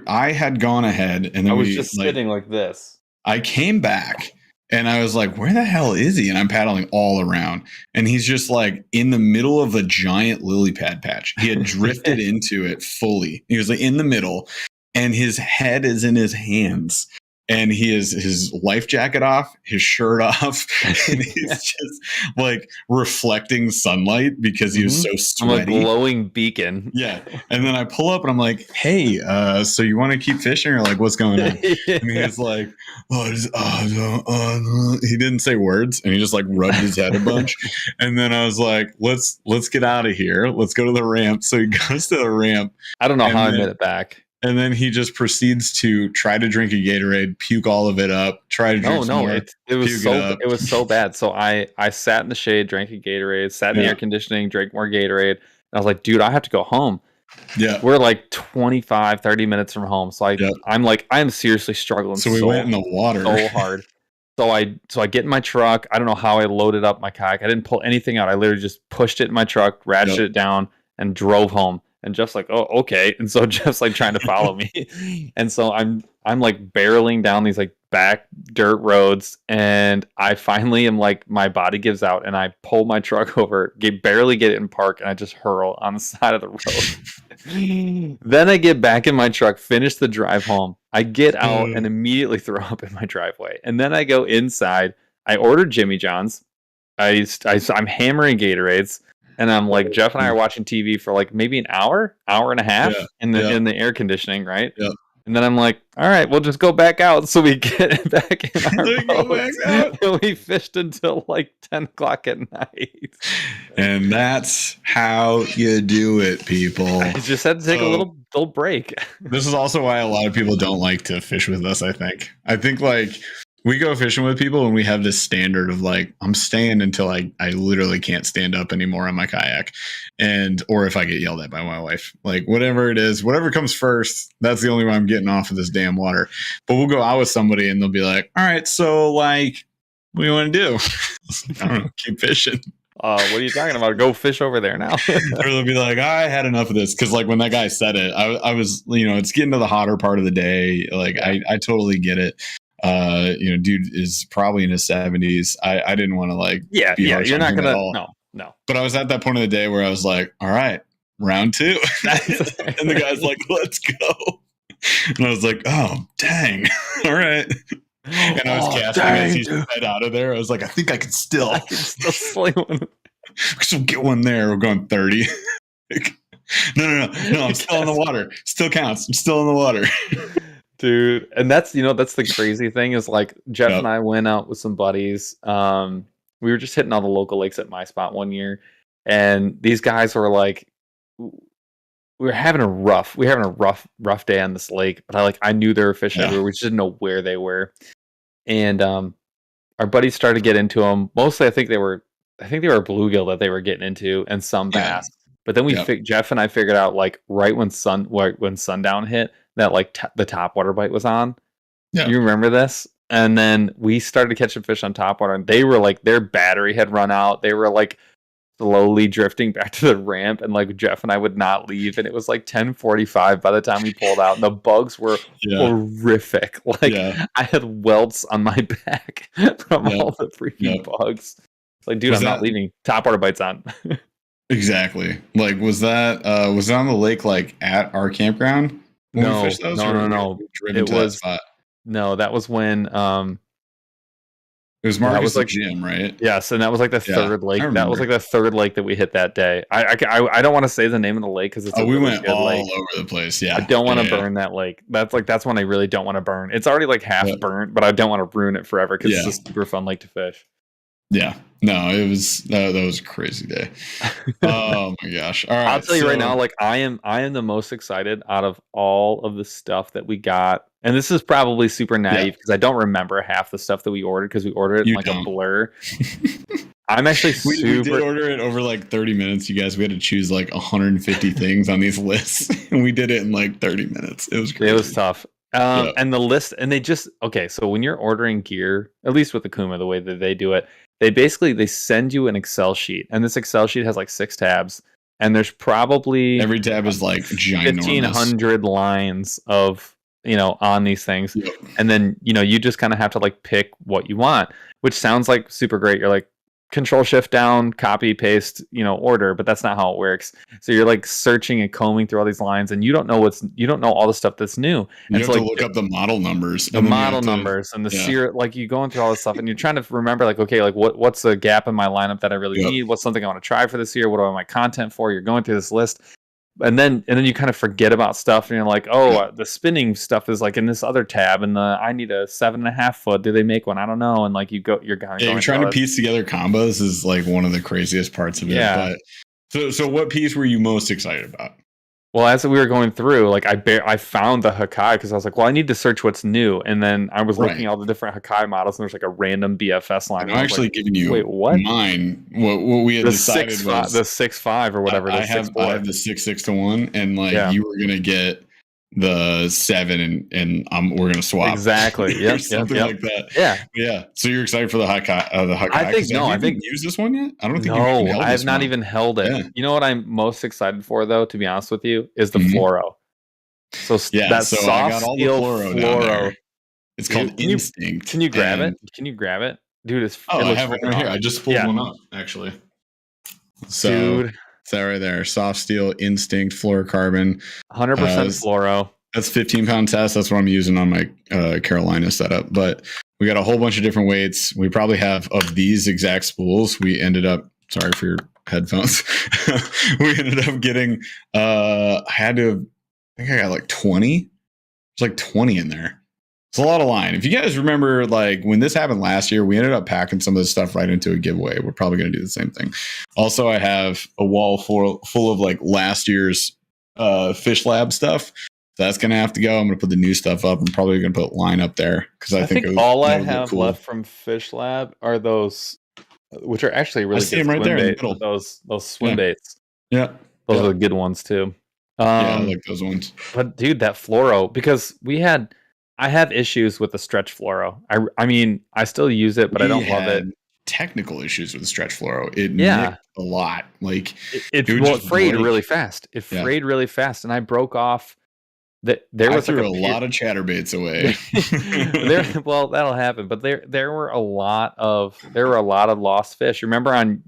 I had gone ahead, and then I was just sitting like this. I came back. And I was like, where the hell is he? And I'm paddling all around. And he's just like in the middle of a giant lily pad patch. He had drifted into it fully. He was like in the middle and his head is in his hands. And he has his life jacket off, his shirt off, and he's just like reflecting sunlight because he was so sweaty. I'm a glowing beacon. Yeah. And then I pull up and I'm like, hey, so you want to keep fishing or like what's going on? And he's like, he didn't say words and he just like rubbed his head a bunch. And then I was like, let's get out of here. Let's go to the ramp. So he goes to the ramp. I don't know how I made it back. And then he just proceeds to try to drink a Gatorade, puke all of it up, try to drink some more. It was so bad. So I sat in the shade, drank a Gatorade, sat in the air conditioning, drank more Gatorade. And I was like, dude, I have to go home. Yeah. We're like 25, 30 minutes from home. So I'm seriously struggling. So we went in the water so hard. So I get in my truck. I don't know how I loaded up my kayak. I didn't pull anything out. I literally just pushed it in my truck, ratcheted it down, and drove home. And Jeff's like, oh, okay. And so Jeff's like trying to follow me. And so I'm like barreling down these like back dirt roads. And I finally am like, my body gives out and I pull my truck over, barely get it in park. And I just hurl on the side of the road. Then I get back in my truck, finish the drive home. I get out and immediately throw up in my driveway. And then I go inside. I ordered Jimmy John's. I'm hammering Gatorades. And I'm like, Jeff and I are watching TV for like maybe an hour and a half in the air conditioning, right? Yeah. And then I'm like, all right, we'll just go back out. So we get back in our boat. And we fished until like 10 o'clock at night. And that's how you do it, people. I just had to take a little break. This is also why a lot of people don't like to fish with us, I think. I think like we go fishing with people and we have this standard of like, I'm staying until I literally can't stand up anymore on my kayak. Or if I get yelled at by my wife, like whatever it is, whatever comes first, that's the only way I'm getting off of this damn water. But we'll go out with somebody and they'll be like, all right, so like, what do you want to do? I don't know, keep fishing. What are you talking about? Go fish over there now. Or they'll be like, I had enough of this. Cause like when that guy said it, I was, it's getting to the hotter part of the day. Like I totally get it. Dude is probably in his 70s. I didn't want to like, you're not gonna, no. But I was at that point of the day where I was like, all right, round 2. And the guy's like, let's go. And I was like, oh, dang. All right. And I was casting as he sped out of there. I was like, I think I can still sling one. We'll get one there. We're going 30. No. I'm still in the water. Still counts. I'm still in the water. Dude, and that's the crazy thing is like Jeff and I went out with some buddies. We were just hitting all the local lakes at my spot one year, and these guys were like, we were having a rough day on this lake. But I knew they were fishing everywhere. We just didn't know where they were, and our buddies started to get into them. Mostly, I think they were bluegill that they were getting into, and some bass. But then Jeff and I figured out like right when sundown hit that like the topwater bite was on. Yeah. You remember this? And then we started catching fish on topwater, and they were like their battery had run out. They were like slowly drifting back to the ramp, and like Jeff and I would not leave, and it was like 10:45 by the time we pulled out, and the bugs were horrific. Like I had welts on my back from all the freaking bugs. Like, dude, I'm not leaving. Top water bites on. Exactly. Like, was it on the lake, like at our campground? No. It was no. That was when it was Marcus like gym, right? Yes, and that was like the third lake. That was like the third lake that we hit that day. I don't want to say the name of the lake because it's we went all over the place. Yeah, I don't want to burn that lake. That's one I really don't want to burn. It's already like half burnt, but I don't want to ruin it forever because it's a super fun lake to fish. Yeah, no, it was that was a crazy day. Oh my gosh! All right, I'll tell you right now, like I am the most excited out of all of the stuff that we got, and this is probably super naive because I don't remember half the stuff that we ordered because we ordered it in like a blur. I'm actually we did order it over like 30 minutes, you guys. We had to choose like 150 things on these lists, and we did it in like 30 minutes. It was crazy. It was tough. And the list, and they just so when you're ordering gear, at least with the Kuma, the way that they do it. They send you an Excel sheet, and this Excel sheet has like 6 tabs, and there's probably every tab is like ginormous. 1,500 lines of on these things, and then you just kind of have to like pick what you want, which sounds like super great. You're like Control Shift down, copy paste, order, but that's not how it works. So you're like searching and combing through all these lines, and you don't know all the stuff that's new. You have to look up the model numbers, and the serial. Like you going through all this stuff, and you're trying to remember, like, okay, like what's the gap in my lineup that I really need? What's something I want to try for this year? What do I want my content for? You're going through this list. And then you kind of forget about stuff, and you're like, the spinning stuff is like in this other tab, and I need a 7.5 foot. Do they make one? I don't know. And like you're trying to piece together combos is like one of the craziest parts of it. Yeah. But so what piece were you most excited about? Well, as we were going through, like I found the Hakai because I was like, well, I need to search what's new, and then I was looking at all the different Hakai models, and there's like a random BFS line. I'm actually giving you mine. What we had decided was the 6.5 or whatever. I have the 6.6 to 1, and like you were gonna get the 7, and we're gonna swap exactly. Yeah, something like that. Yeah. So you're excited for the Hakai? I think use this one yet? I don't think. No, I have not even held it. Yeah. You know what I'm most excited for, though, to be honest with you, is the fluoro. So that soft I got all steel the fluoro. It's called Instinct. Can you grab it? Can you grab it, dude? I have it right here. I just pulled one up actually. So. Dude. That right there, soft steel Instinct fluorocarbon, 100% fluoro. That's 15-pound test. That's what I'm using on my Carolina setup. But we got a whole bunch of different weights. We probably have of these exact spools. We ended up. Sorry for your headphones. We ended up getting. I think I got like 20. There's like 20 in there. It's a lot of line. If you guys remember, like when this happened last year, we ended up packing some of this stuff right into a giveaway. We're probably going to do the same thing. Also, I have a wall full of like last year's Fish Lab stuff. That's going to have to go. I'm going to put the new stuff up. I'm probably going to put line up there because I think all I have left from Fish Lab are those, which are actually really good right there in the middle. Those swim baits. Yeah, those are the good ones too. I like those ones. But dude, that fluoro, because I have issues with the stretch fluoro. I mean, I still use it, but I don't love it. Technical issues with the stretch fluoro. It nicked a lot. Like it frayed really fast. It frayed really fast, and I broke off. I threw a lot of chatterbaits away. Well, that'll happen. But there were a lot of lost fish. Remember on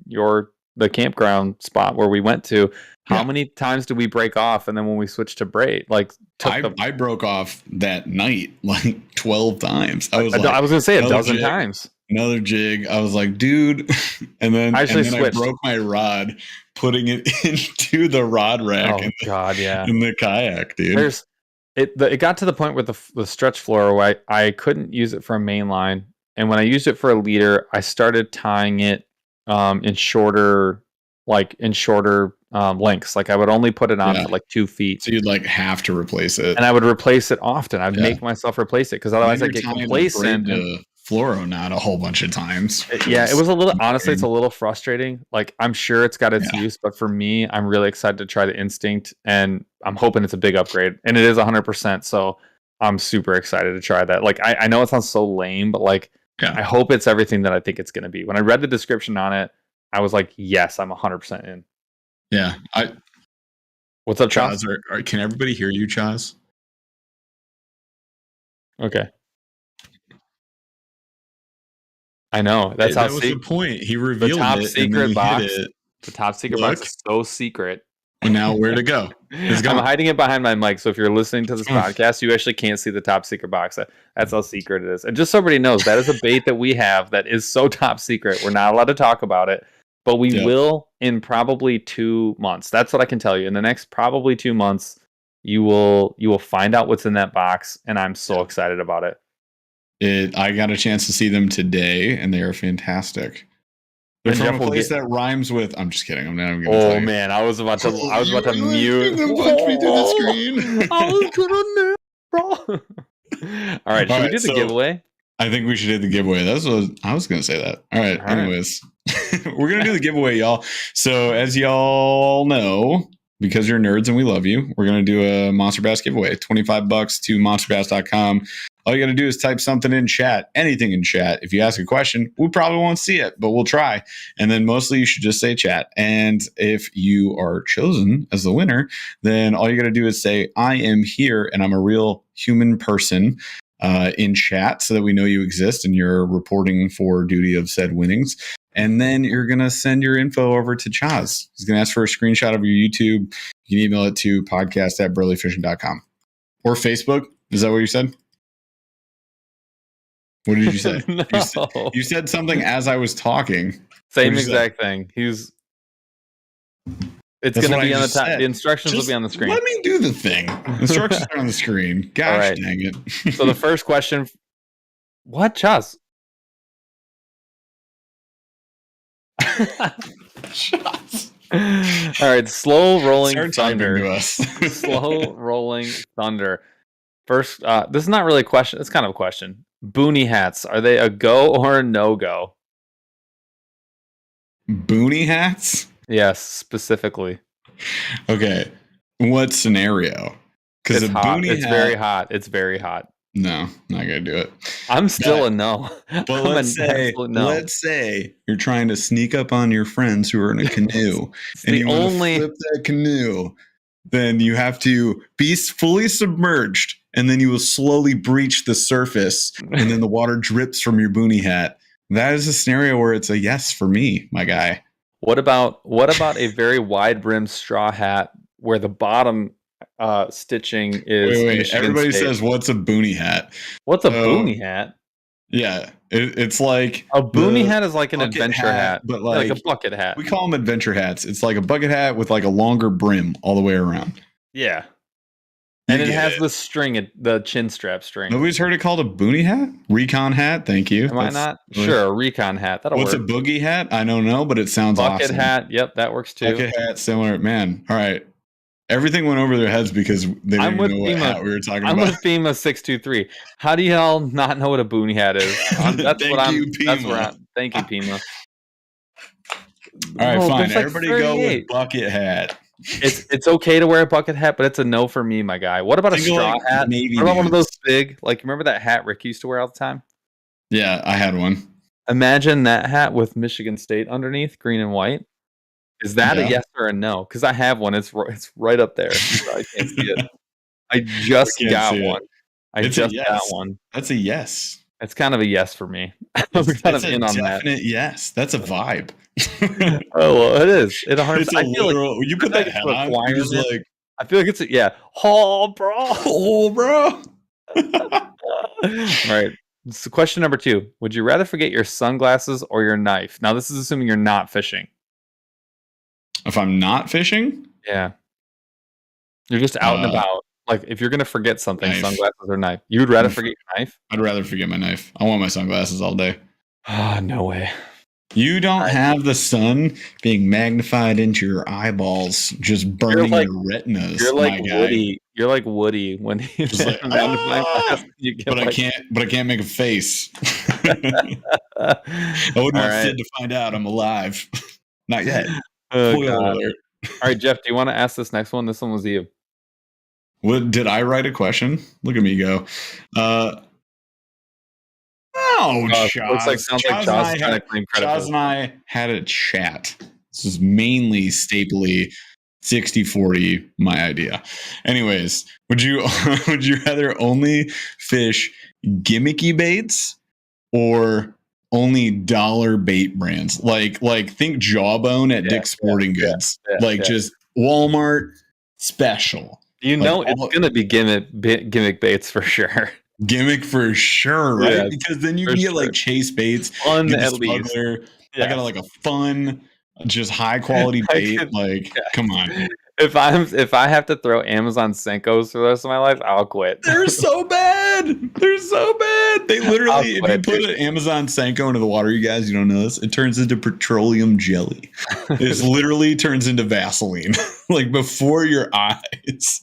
the campground spot where we went to? How many times did we break off? And then when we switched to braid, like I broke off that night like 12 times. I was going to say a dozen times. Another jig. I was like, dude. And then I broke my rod, putting it into the rod rack. In the kayak, dude. It got to the point with the stretch fluoro where I couldn't use it for a main line. And when I used it for a leader, I started tying it in shorter lengths. Like I would only put it on for like 2 feet. So you'd like have to replace it. And I would replace it often. I'd make myself replace it because otherwise I'd get complacent. Fluoro knot a whole bunch of times. It was a little, honestly, it's a little frustrating. Like I'm sure it's got its use, but for me, I'm really excited to try the Instinct, and I'm hoping it's a big upgrade, and it is 100%. So I'm super excited to try that. Like I know it sounds so lame, but like I hope it's everything that I think it's going to be. When I read the description on it, I was like, yes, I'm 100% in. Yeah. What's up, Chaz? Chaz, can everybody hear you, Chaz? Okay. I know. That's how that was the point. He revealed top it, secret and then he box. hid it. The top secret box is so secret. And now where to go? It's I'm gone. hiding it behind my mic, so if you're listening to this podcast, you actually can't see the top secret box. That's how secret it is. And just so everybody knows, that is a bait that we have that is so top secret. We're not allowed to talk about it, but we will in probably 2 months. That's what I can tell you. In the next probably 2 months, you will find out what's in that box, and I'm so excited about it. I got a chance to see them today, and they are fantastic. They're from a place that rhymes with. I'm just kidding. I'm not even going to tell you. Oh man, I was about to mute. Punch me through the screen. I was gonna bro. All right, should we do the giveaway? I think we should do the giveaway. That's what I was going to say that. All right. Anyways, we're going to do the giveaway, y'all. So as y'all know, because you're nerds and we love you, we're going to do a Monster Bass giveaway. $25 to monsterbass.com. All you got to do is type something in chat, anything in chat. If you ask a question, we probably won't see it, but we'll try. And then mostly you should just say chat. And if you are chosen as the winner, then all you got to do is say, I am here and I'm a real human person in chat so that we know you exist and you're reporting for duty of said winnings. And then you're going to send your info over to Chaz. He's going to ask for a screenshot of your YouTube. You can email it to podcast@burlyfishing.com or Facebook. Is that what you said? What did you say? No. You said something as I was talking. Same exact thing. It's going to be on the top. The instructions will be on the screen. Let me do the thing. Instructions are on the screen. Gosh, dang it. So the first question. What, Chaz? Shots. All right, slow rolling thunder. Us. Slow rolling thunder. First, this is not really a question. It's kind of a question. Boonie hats, are they a go or a no go? Boonie hats? Yes, specifically. Okay, what scenario? Because it's hot. It's very hot. It's very hot. No, not gonna do it. I'm still a no. But let's say you're trying to sneak up on your friends who are in a canoe, and you want to flip that canoe. Then you have to be fully submerged, and then you will slowly breach the surface, and then the water drips from your boonie hat. That is a scenario where it's a yes for me, my guy. What about a very wide brimmed straw hat where the bottom stitching is? Wait. Everybody says, "What's a boonie hat?" What's a boonie hat? Yeah, it's like a boonie hat is like an adventure hat, but like a bucket hat. We call them adventure hats. It's like a bucket hat with like a longer brim all the way around. Yeah, and it has the string, the chin strap string. Nobody's heard it called a boonie hat? Recon hat. Thank you. Am I not? Sure, a recon hat. That'll work. What's a boogie hat? I don't know, but it sounds bucket awesome. Hat. Yep, that works too. Bucket hat, similar. Man, all right. Everything went over their heads because they didn't know what hat we were talking about. I'm with FEMA 623. How do y'all not know what a boonie hat is? That's what I'm. Thank you, Pima. All right, fine. Everybody go with bucket hat. It's okay to wear a bucket hat, but it's a no for me, my guy. What about a straw hat? What about one of those big? Like, remember that hat Rick used to wear all the time? Yeah, I had one. Imagine that hat with Michigan State underneath, green and white. Is that a yes or a no? Because I have one. It's right up there. I can't see it. I just got one. I just got one. That's a yes. It's kind of a yes for me. I'm kind of in on that. Yes, that's a vibe. Oh, well, it is. It 100%. It's a literal. You put that hat on. You're just like, I feel like it's Oh, bro. Oh, bro. All right. So question number 2. Would you rather forget your sunglasses or your knife? Now, this is assuming you're not fishing. If I'm not fishing? Yeah. You're just out and about. Like, if you're going to forget something, sunglasses or knife, you would rather forget your knife? I'd rather forget my knife. I want my sunglasses all day. Ah, no way. You don't have the sun being magnified into your eyeballs, just burning your retinas. You're like Woody. You're like Woody when he's like, but I can't make a face. I wouldn't want Sid to find out I'm alive. Not yet. Oh, God. All right, Jeff, do you want to ask this next one? This one was you. What did I write a question? Look at me go. No, Sounds like Chaz is trying to claim credit. Chaz and I had a chat. This is mainly staply 60-40 my idea. Anyways, would you rather only fish gimmicky baits or only dollar bait brands? Like think Jawbone at Dick's Sporting Goods. Just Walmart special. It's gonna be gimmick baits for sure. Gimmick for sure, right? Yeah, because then you can get like chase baits, fun at least. I got like a fun, just high quality bait. Come on. If I have to throw Amazon Senkos for the rest of my life, I'll quit. They're so bad. They're so bad. They literally, if you put an Amazon Senko into the water, you guys, you don't know this, it turns into petroleum jelly. It literally turns into Vaseline, like before your eyes.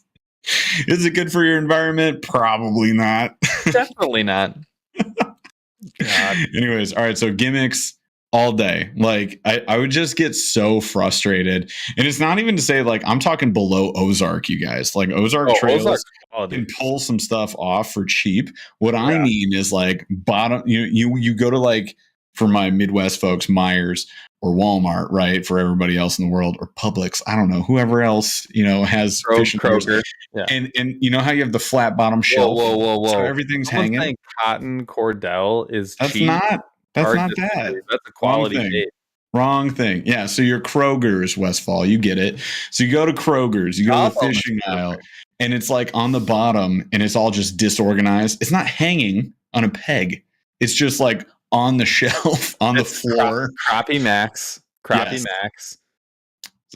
Is it good for your environment? Probably not. Definitely not. God. Anyways, all right. So gimmicks all day. Like I would just get so frustrated. And it's not even to say like I'm talking below Ozark, you guys. Like Ozark trails can pull some stuff off for cheap. What I mean is like bottom. You go to like, for my Midwest folks, Myers or Walmart, right? For everybody else in the world, or Publix, I don't know, whoever else, has fishing Kroger. Yeah. And you know how you have the flat bottom shelf? Whoa. So everything's hanging. Cotton Cordell is That's cheap. not that. That's a quality bait. Wrong thing. Yeah. So your Kroger's, Westfall, you get it. So you go to Kroger's, you go to the fishing aisle, and it's like on the bottom, and it's all just disorganized. It's not hanging on a peg. It's just like on the shelf, on the floor. Crappie Max. Max.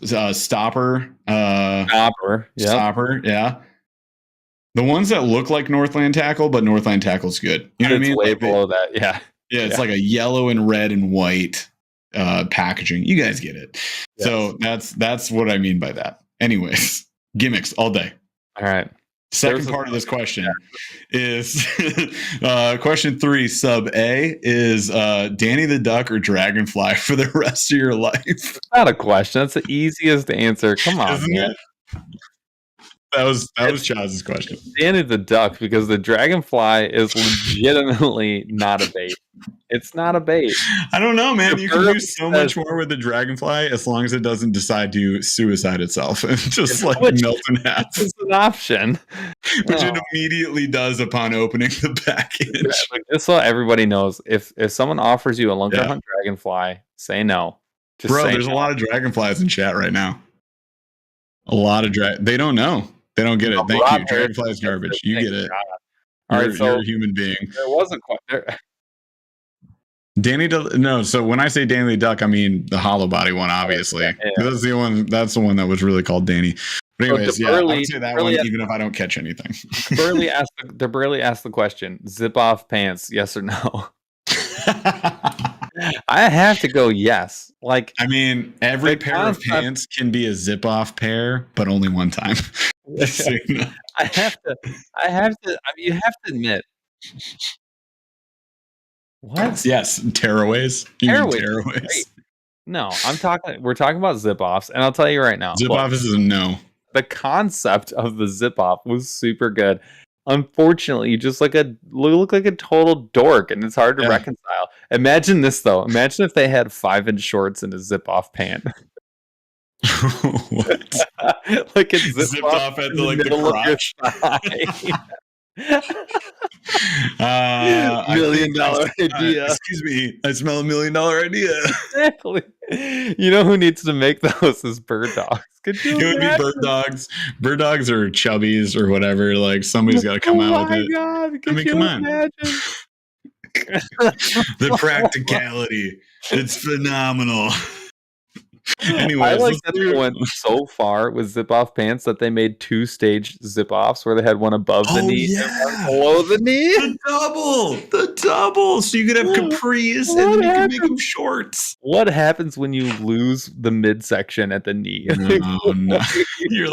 Stopper. Stopper. Yep. Stopper. Yeah. The ones that look like Northland Tackle, but Northland Tackle's good. You know what I mean? Way below that. Yeah. Yeah. It's like a yellow and red and white packaging. You guys get it. Yes. So that's what I mean by that. Anyways, gimmicks all day. All right. Second part of this question is question 3, sub A, is Danny the Duck or Dragonfly for the rest of your life? It's not a question. That's the easiest answer. Come on, man. That was Chaz's question. Danny the Duck, because the Dragonfly is legitimately not a bait. It's not a bait. I don't know, man. You can do so much more with the Dragonfly as long as it doesn't decide to suicide itself and just melt in half. It's an option. Which it immediately does upon opening the package. Just so everybody knows, if someone offers you a Lunker Hunt Dragonfly, say no. There's a lot of Dragonflies in chat right now. A lot of they don't know. They don't get it. Thank you. Dragonfly's garbage. You get it. All right, you're a human being. There wasn't quite there. So when I say Danny the Duck, I mean the hollow body one, obviously. Yeah. That's the one that was really called Danny. But anyways, I would say that one, even if I don't catch anything. Burly asked the question: zip off pants, yes or no? I have to go yes. Every pair of pants can be a zip off pair, but only one time. So, I have to. You have to admit. What? Yes, tearaways. Tearaways. No, we're talking about zip offs, and I'll tell you right now. Zip off is a no. The concept of the zip off was super good. Unfortunately, you just look like a total dork, and it's hard to reconcile. Imagine this though. Imagine if they had 5-inch shorts and a zip off pant. What? Like it's zipped off at the crotch. $1 million idea. Excuse me, I smell $1 million idea. Exactly. You know who needs to make those is bird dogs. It would be bird dogs. Bird dogs or chubbies or whatever. Like somebody's got to come out with it. God, come on. The practicality. It's phenomenal. Anyways, I like that they went so far with zip off pants that they made 2-stage zip offs where they had one above the knee and one below the knee. The double. So you could have capris and then you could make them shorts. What happens when you lose the midsection at the knee? No. You're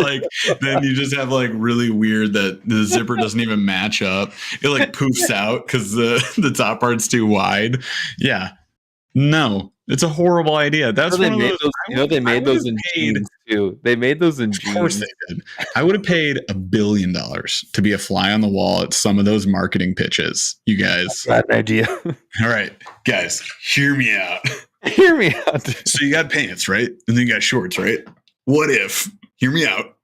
then you just have really weird that the zipper doesn't even match up. It poofs out because the top part's too wide. Yeah. No. It's a horrible idea. That's they made those in jeans too. They made those in Of course jeans. they did. I would have paid $1 billion to be a fly on the wall at some of those marketing pitches. You guys. Got an idea. All right, guys, hear me out. Hear me out. So you got pants, right? And then you got shorts, right? What if, hear me out,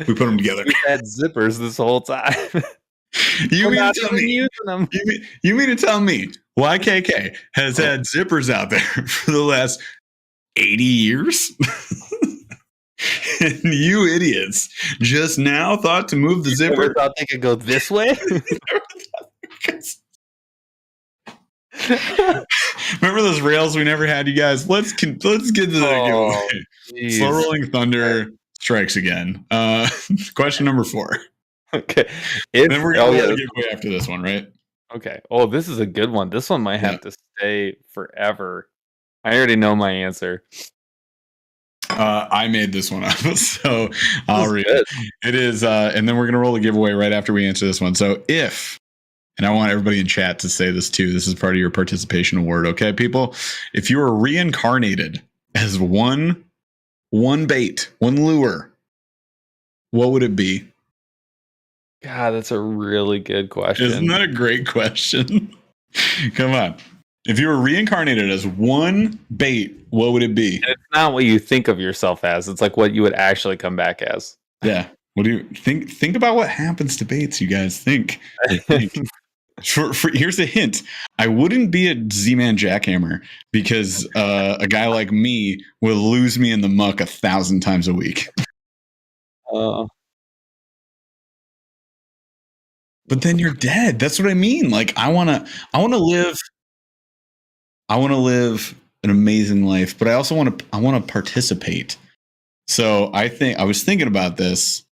we put them together? We had zippers this whole time. You We're mean not to tell even me? using them. You mean to tell me YKK has had zippers out there for the last 80 years? And you idiots just now thought to move the Never zipper. thought they could go this way. Remember those rails we never had, you guys? Let's get to the giveaway. Slow Rolling Thunder strikes again. Question number 4. Okay. Then we're gonna get a giveaway after this one, right? Okay. Oh, this is a good one. This one might have to stay forever. I already know my answer. I made this one up, so I'll read it. It is, and then we're gonna roll a giveaway right after we answer this one. So and I want everybody in chat to say this too. This is part of your participation award, okay, people? If you were reincarnated as one bait, one lure, what would it be? God, that's a really good question. Isn't that a great question? Come on. If you were reincarnated as one bait, what would it be? And it's not what you think of yourself as. It's like what you would actually come back as. Yeah. What do you think? Think about what happens to baits, you guys. Think. Here's a hint. I wouldn't be a Z-Man jackhammer because a guy like me will lose me in the muck 1,000 times a week. But then you're dead. That's what I mean. Like I want to live an amazing life, but I also want to participate. So I was thinking about this,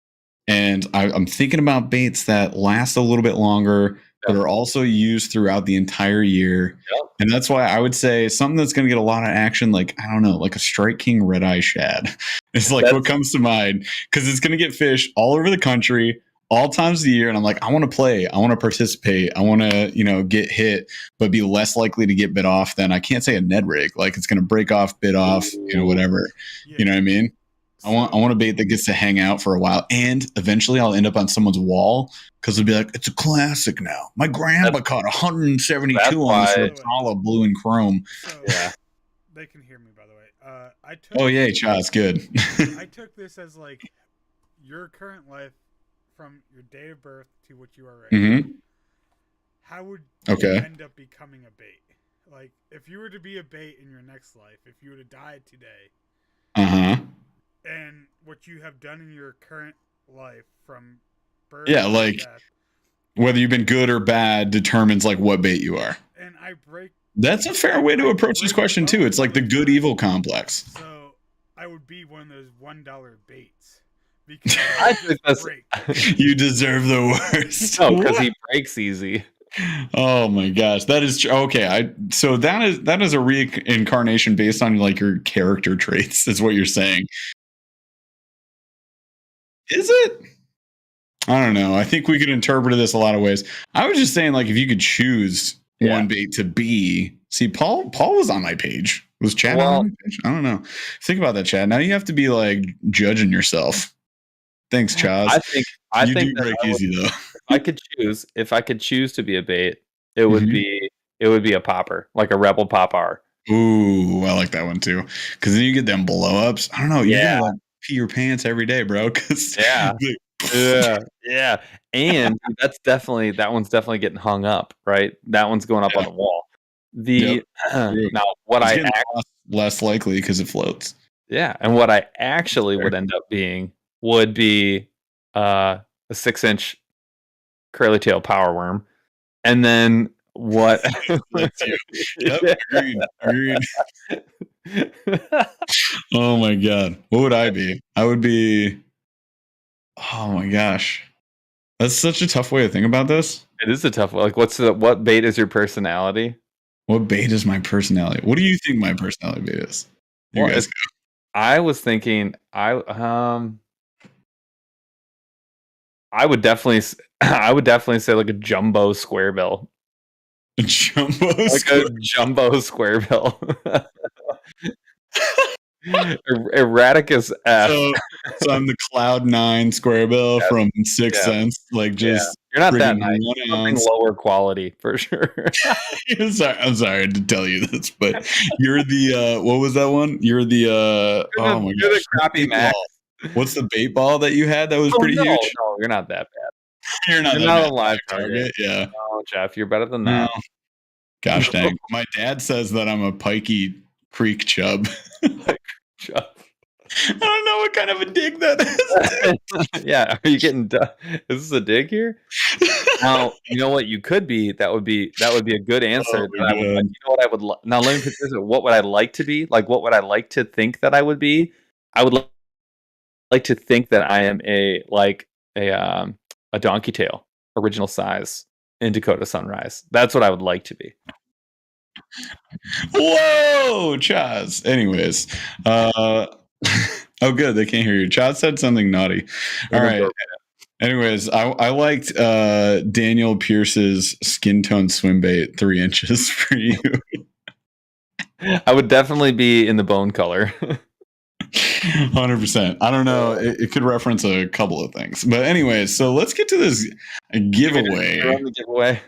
and I'm thinking about baits that last a little bit longer, but are also used throughout the entire year. Yep. And that's why I would say something that's going to get a lot of action, like, I don't know, like a Strike King Red Eye Shad. It's like what comes to mind, because it's going to get fish all over the country, all times of the year. And I'm like, I want to play. I want to participate. I want to, get hit, but be less likely to get bit off than, I can't say a Ned rig. Like it's going to break off, bit off, whatever. Yeah. You know what I mean? I want a bait that gets to hang out for a while, and eventually I'll end up on someone's wall because it'll be like, it's a classic now. My grandpa caught 172 on this with olive blue and chrome. So, yeah, they can hear me, by the way. I took. Oh yeah, Chaz, good. I took this as like your current life from your date of birth to what you are right now. How would you end up becoming a bait? Like if you were to be a bait in your next life, if you were to die today. And what you have done in your current life from birth to like death, whether you've been good or bad determines like what bait you are. And that's a fair way to approach this question too. It's like the good evil complex. So I would be one of those $1 baits because I think you deserve the worst. No, because he breaks easy. Oh my gosh, that is okay. So that is a reincarnation based on like your character traits, is what you're saying. Is it? I don't know. I think we could interpret this a lot of ways. I was just saying, like, if you could choose one bait to be. See, Paul was on my page. Was Chad on my page? I don't know. Think about that, Chad. Now you have to be like judging yourself. Thanks, Chaz. I think do break easy though. If I could choose to be a bait, it would be a popper, like a Rebel Pop R. Ooh, I like that one too. Because then you get them blow ups. I don't know. You gotta like pee your pants every day, bro. Yeah. And that one's definitely getting hung up, right? That one's going up on the wall. Now what less likely because it floats. Yeah, and what I actually would end up being would be a 6-inch curly tail power worm, and then what? That's you. Yep, agreed. Oh my god, what would I be? I would be. Oh my gosh, that's such a tough way to think about this. It is a tough way. Like, what bait is your personality? What bait is my personality? What do you think my personality bait is? You guys go. I was thinking I would definitely say like a jumbo square bill. A jumbo square bill. Erraticus F. So I'm the Cloud 9 Square Bill from Sixth Sense. Like, just you're not that friggin' nice. 1 Something ounce. lower quality for sure. I'm sorry to tell you this, but you're the what was that one? You're the oh my You're gosh, the crappy bait Max. ball. What's the bait ball that you had that was pretty huge? No, you're not that bad. You're not You're that not bad. a live target. Yeah. No, Jeff, you're better than No. that. Gosh dang. My dad says that I'm a Pikey Creek chub. Jeff. I don't know what kind of a dig that is. Yeah, are you getting done? Is this a dig here? Now, you know what you could be. That would be a good answer. Oh, You know what I would now. Let me put this. What would I like to be? Like, what would I like to think that I would be? I would like to think that I am a donkey tail, original size in Dakota Sunrise. That's what I would like to be. Whoa, Chaz. Anyways, oh good, they can't hear you. Chaz said something naughty. All right. Anyways, I liked Daniel Pierce's skin tone swim bait 3 inches for you. I would definitely be in the bone color. 100%. I don't know. It could reference a couple of things, but anyways, so let's get to this giveaway. Run the giveaway.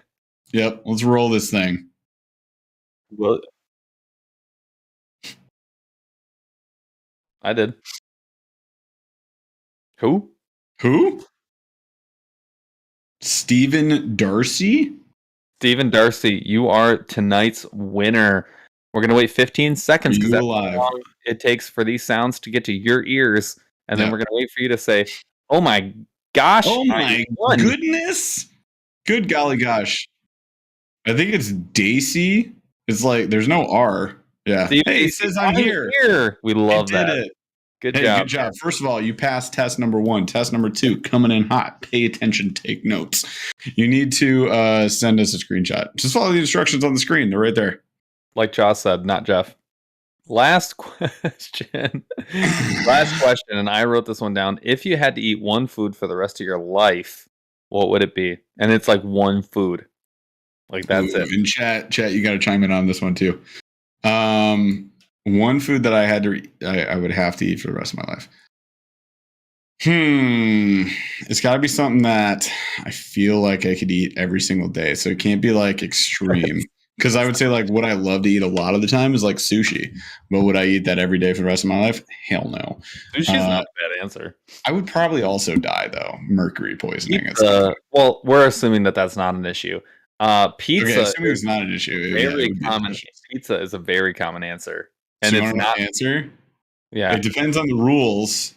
Yep, let's roll this thing. Well, I did. Who? Stephen Darcy? Stephen Darcy, you are tonight's winner. We're going to wait 15 seconds because that's how long it takes for these sounds to get to your ears. And then we're going to wait for you to say, oh my gosh. Oh my goodness. Good golly gosh. I think it's Daisy. It's like, there's no R. Yeah. Steve, hey, it says I'm here. We love that. Good job. Good job. First of all, you passed test number 1. Test number 2, coming in hot. Pay attention. Take notes. You need to send us a screenshot. Just follow the instructions on the screen. They're right there. Like Josh said, not Jeff. Last question. Last question, and I wrote this one down. If you had to eat one food for the rest of your life, what would it be? And it's like one food. Like that's it. In chat, you got to chime in on this one too. One food that I would have to eat for the rest of my life. It's got to be something that I feel like I could eat every single day. So it can't be like extreme. Because I would say like what I love to eat a lot of the time is like sushi. But would I eat that every day for the rest of my life? Hell no. Sushi's not a bad answer. I would probably also die though. Mercury poisoning. Well, we're assuming that that's not an issue. Pizza. Okay, assuming it's not an issue. Very common. Pizza is a very commmmon answer. And so it's not an answer. Yeah. It depends on the rules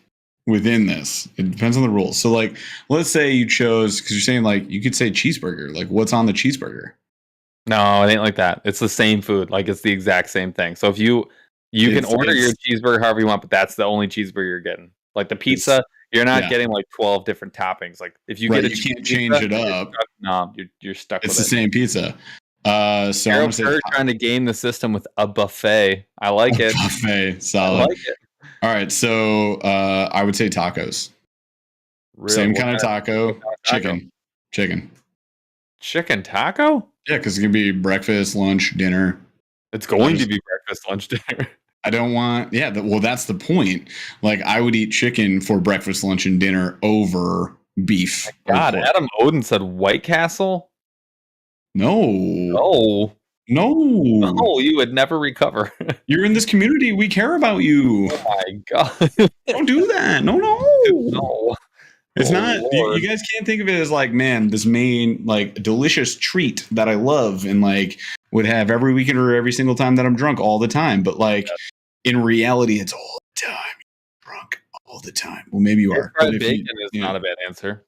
within this. It depends on the rules. So like, let's say you chose, because you're saying like, you could say cheeseburger. Like what's on the cheeseburger? No, it ain't like that. It's the same food. Like it's the exact same thing. So if you can order your cheeseburger however you want, but that's the only cheeseburger you're getting. Like the pizza, you're not getting like 12 different toppings. Like if you get a you can't change it up. You're stuck it's with the same pizza. So I'm trying to game the system with a buffet. I like it. Buffet, solid. I like it. All right, so I would say tacos. Really? Same kind of taco. Chicken. Chicken taco? Yeah, because it can be breakfast, lunch, dinner. It's going to be breakfast, lunch, dinner. I don't want. Yeah, well, that's the point. Like, I would eat chicken for breakfast, lunch, and dinner over beef. God, Adam Odin said White Castle. No, you would never recover. You're in this community. We care about you. Oh my god! Don't do that. No. It's not. You guys can't think of it as like, man, this main like delicious treat that I love and like would have every weekend or every single time that I'm drunk all the time. But like in reality, it's all the time. Drunk all the time. Well, maybe you are. Air fried bacon is not a bad answer.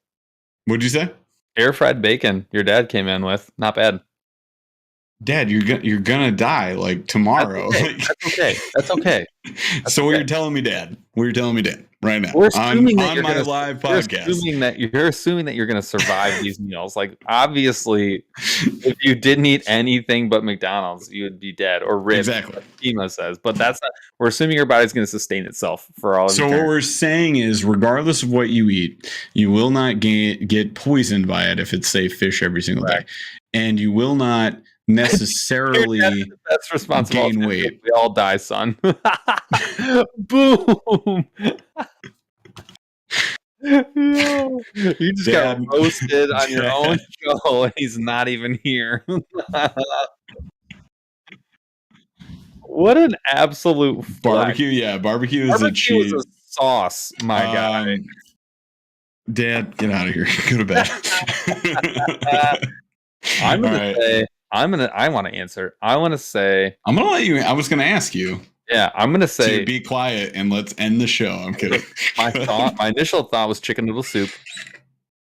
What'd you say? Air fried bacon. Your dad came in with not bad. Dad, you're gonna die like tomorrow. That's okay. So what you're telling me, Dad? What you're telling me, Dad? Right now, we're assuming on my live podcast. You're assuming that you're going to survive these meals. Like obviously, if you didn't eat anything but McDonald's, you would be dead or ribs. Exactly. Like Ema says, but that's not. We're assuming your body's going to sustain itself for all of. So what we're saying is, regardless of what you eat, you will not get poisoned by it if it's say fish every single day, and you will not necessarily That's responsible. gain weight. We all die, son. Boom. Yo, you just got Dad- roasted on your own Dad. show, and he's not even here. What an absolute flex. Barbecue, yeah, barbecue is a Barbecue is cheat. a sauce, my guy. Dad, get out of here. Go to bed. I'm gonna All right. say I want to answer. I want to say I'm gonna let you. I was gonna ask you yeah. I'm gonna say to be quiet and let's end the show. I'm kidding. my initial thought was chicken noodle soup.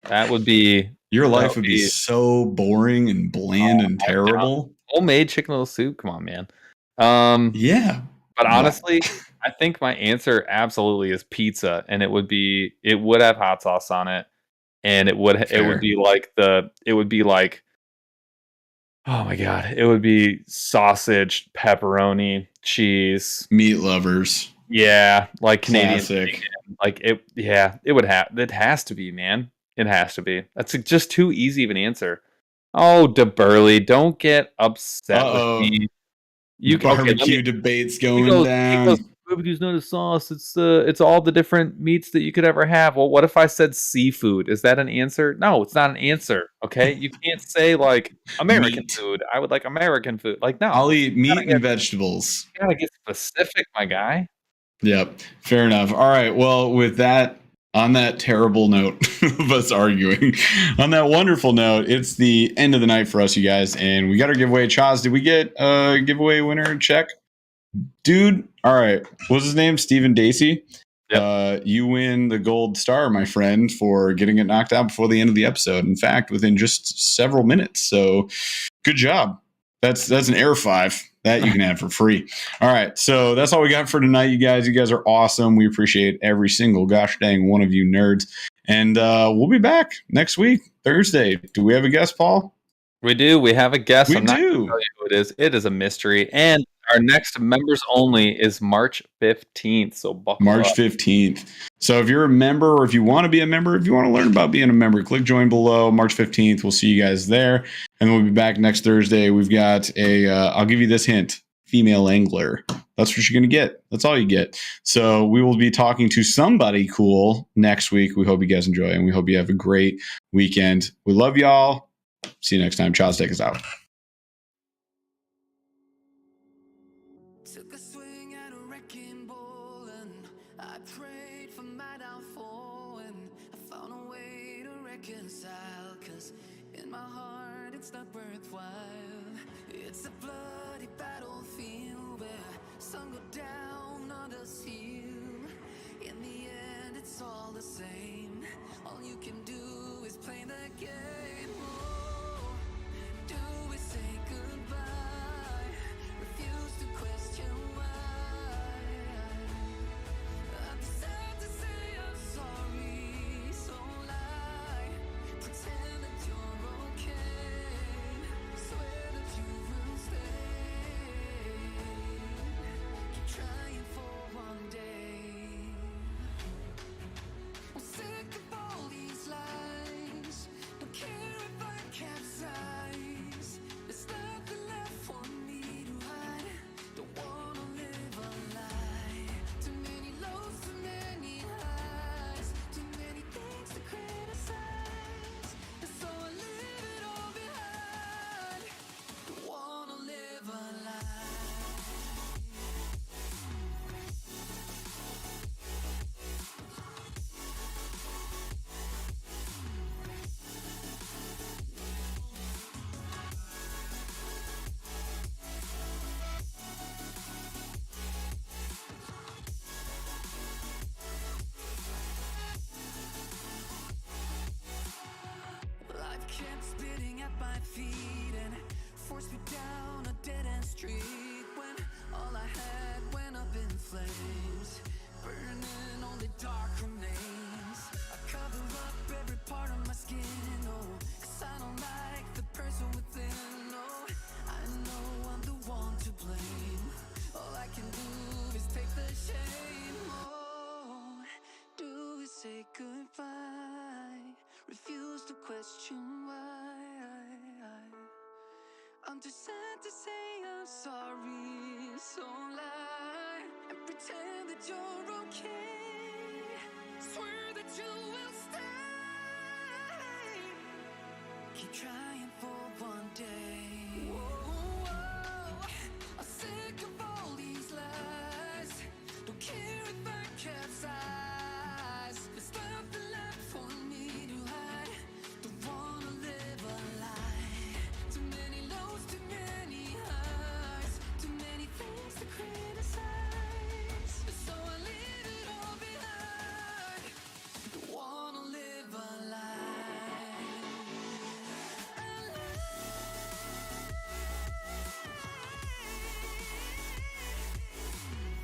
That would be Your life would be so boring and bland and terrible. Homemade chicken noodle soup. Come on, man. Yeah, but honestly, I think my answer absolutely is pizza, and it would have hot sauce on it, and it would be like oh my god, it would be sausage, pepperoni, cheese, meat lovers. Yeah, like Canadian. Classic. Like it. Yeah, it would have. It has to be, man. It has to be. That's just too easy of an answer. Oh, Burly, don't get upset with me. Barbecue debates going down. Barbecue's not a sauce. It's all the different meats that you could ever have. Well, what if I said seafood? Is that an answer? No, it's not an answer. Okay, you can't say like American food. I would like American food. Like no, I'll eat meat and vegetables. You gotta get specific, my guy. Yep, fair enough. All right. Well, with that, on that terrible note of us arguing, on that wonderful note, it's the end of the night for us, you guys, and we got our giveaway. Chaz, did we get a giveaway winner? Check. Dude, all right. What's his name? Stephen Dacey. Yep. You win the gold star, my friend, for getting it knocked out before the end of the episode. In fact, within just several minutes. So good job. That's an Air 5 that you can have for free. All right. So that's all we got for tonight, you guys. You guys are awesome. We appreciate every single gosh dang one of you nerds. And we'll be back next week, Thursday. Do we have a guest, Paul? We do. We have a guest. We I'm not do. going to tell you who it is. It is a mystery. And our next members only is March 15th. So buckle March up. 15th. So if you're a member, or if you want to be a member, if you want to learn about being a member, click join below. March 15th. We'll see you guys there. And we'll be back next Thursday. We've got I'll give you this hint, female angler. That's what you're going to get. That's all you get. So we will be talking to somebody cool next week. We hope you guys enjoy, and we hope you have a great weekend. We love y'all. See you next time. Chaz, take us out. Took a swing at a wrecking ball and I prayed for my downfall, and I found a way to reconcile, 'cause in my heart it's not worthwhile. It's a bloody battlefield where some go down, others heal. In the end it's all the same. All you can do is play the game. Oh, do we say goodbye? Refuse to question why. I deserve to say I'm sorry, so lie. Pretend that you're okay. Swear that you will stay. Keep trying for one day. I'm sick of all these lies. Don't care if I capsize. There's nothing left for me to hide. Don't wanna live a lie. Too many lows, too many highs. Too many things to criticize. And so I leave it all behind. Don't wanna live a lie. Life kept spitting at my feet and forced me down a dead-end street, when all I had went up in flames, burning only dark remains. I cover up every part of my skin, oh, 'cause I don't like the person within. Oh, I know I'm the one to blame. All I can do is take the shame. Oh, do we say goodbye? Refuse to question why. I'm too sad to say I'm sorry, so lie and pretend that you're okay. Swear that you will stay. Keep trying for one day. Whoa, whoa. I'm sick of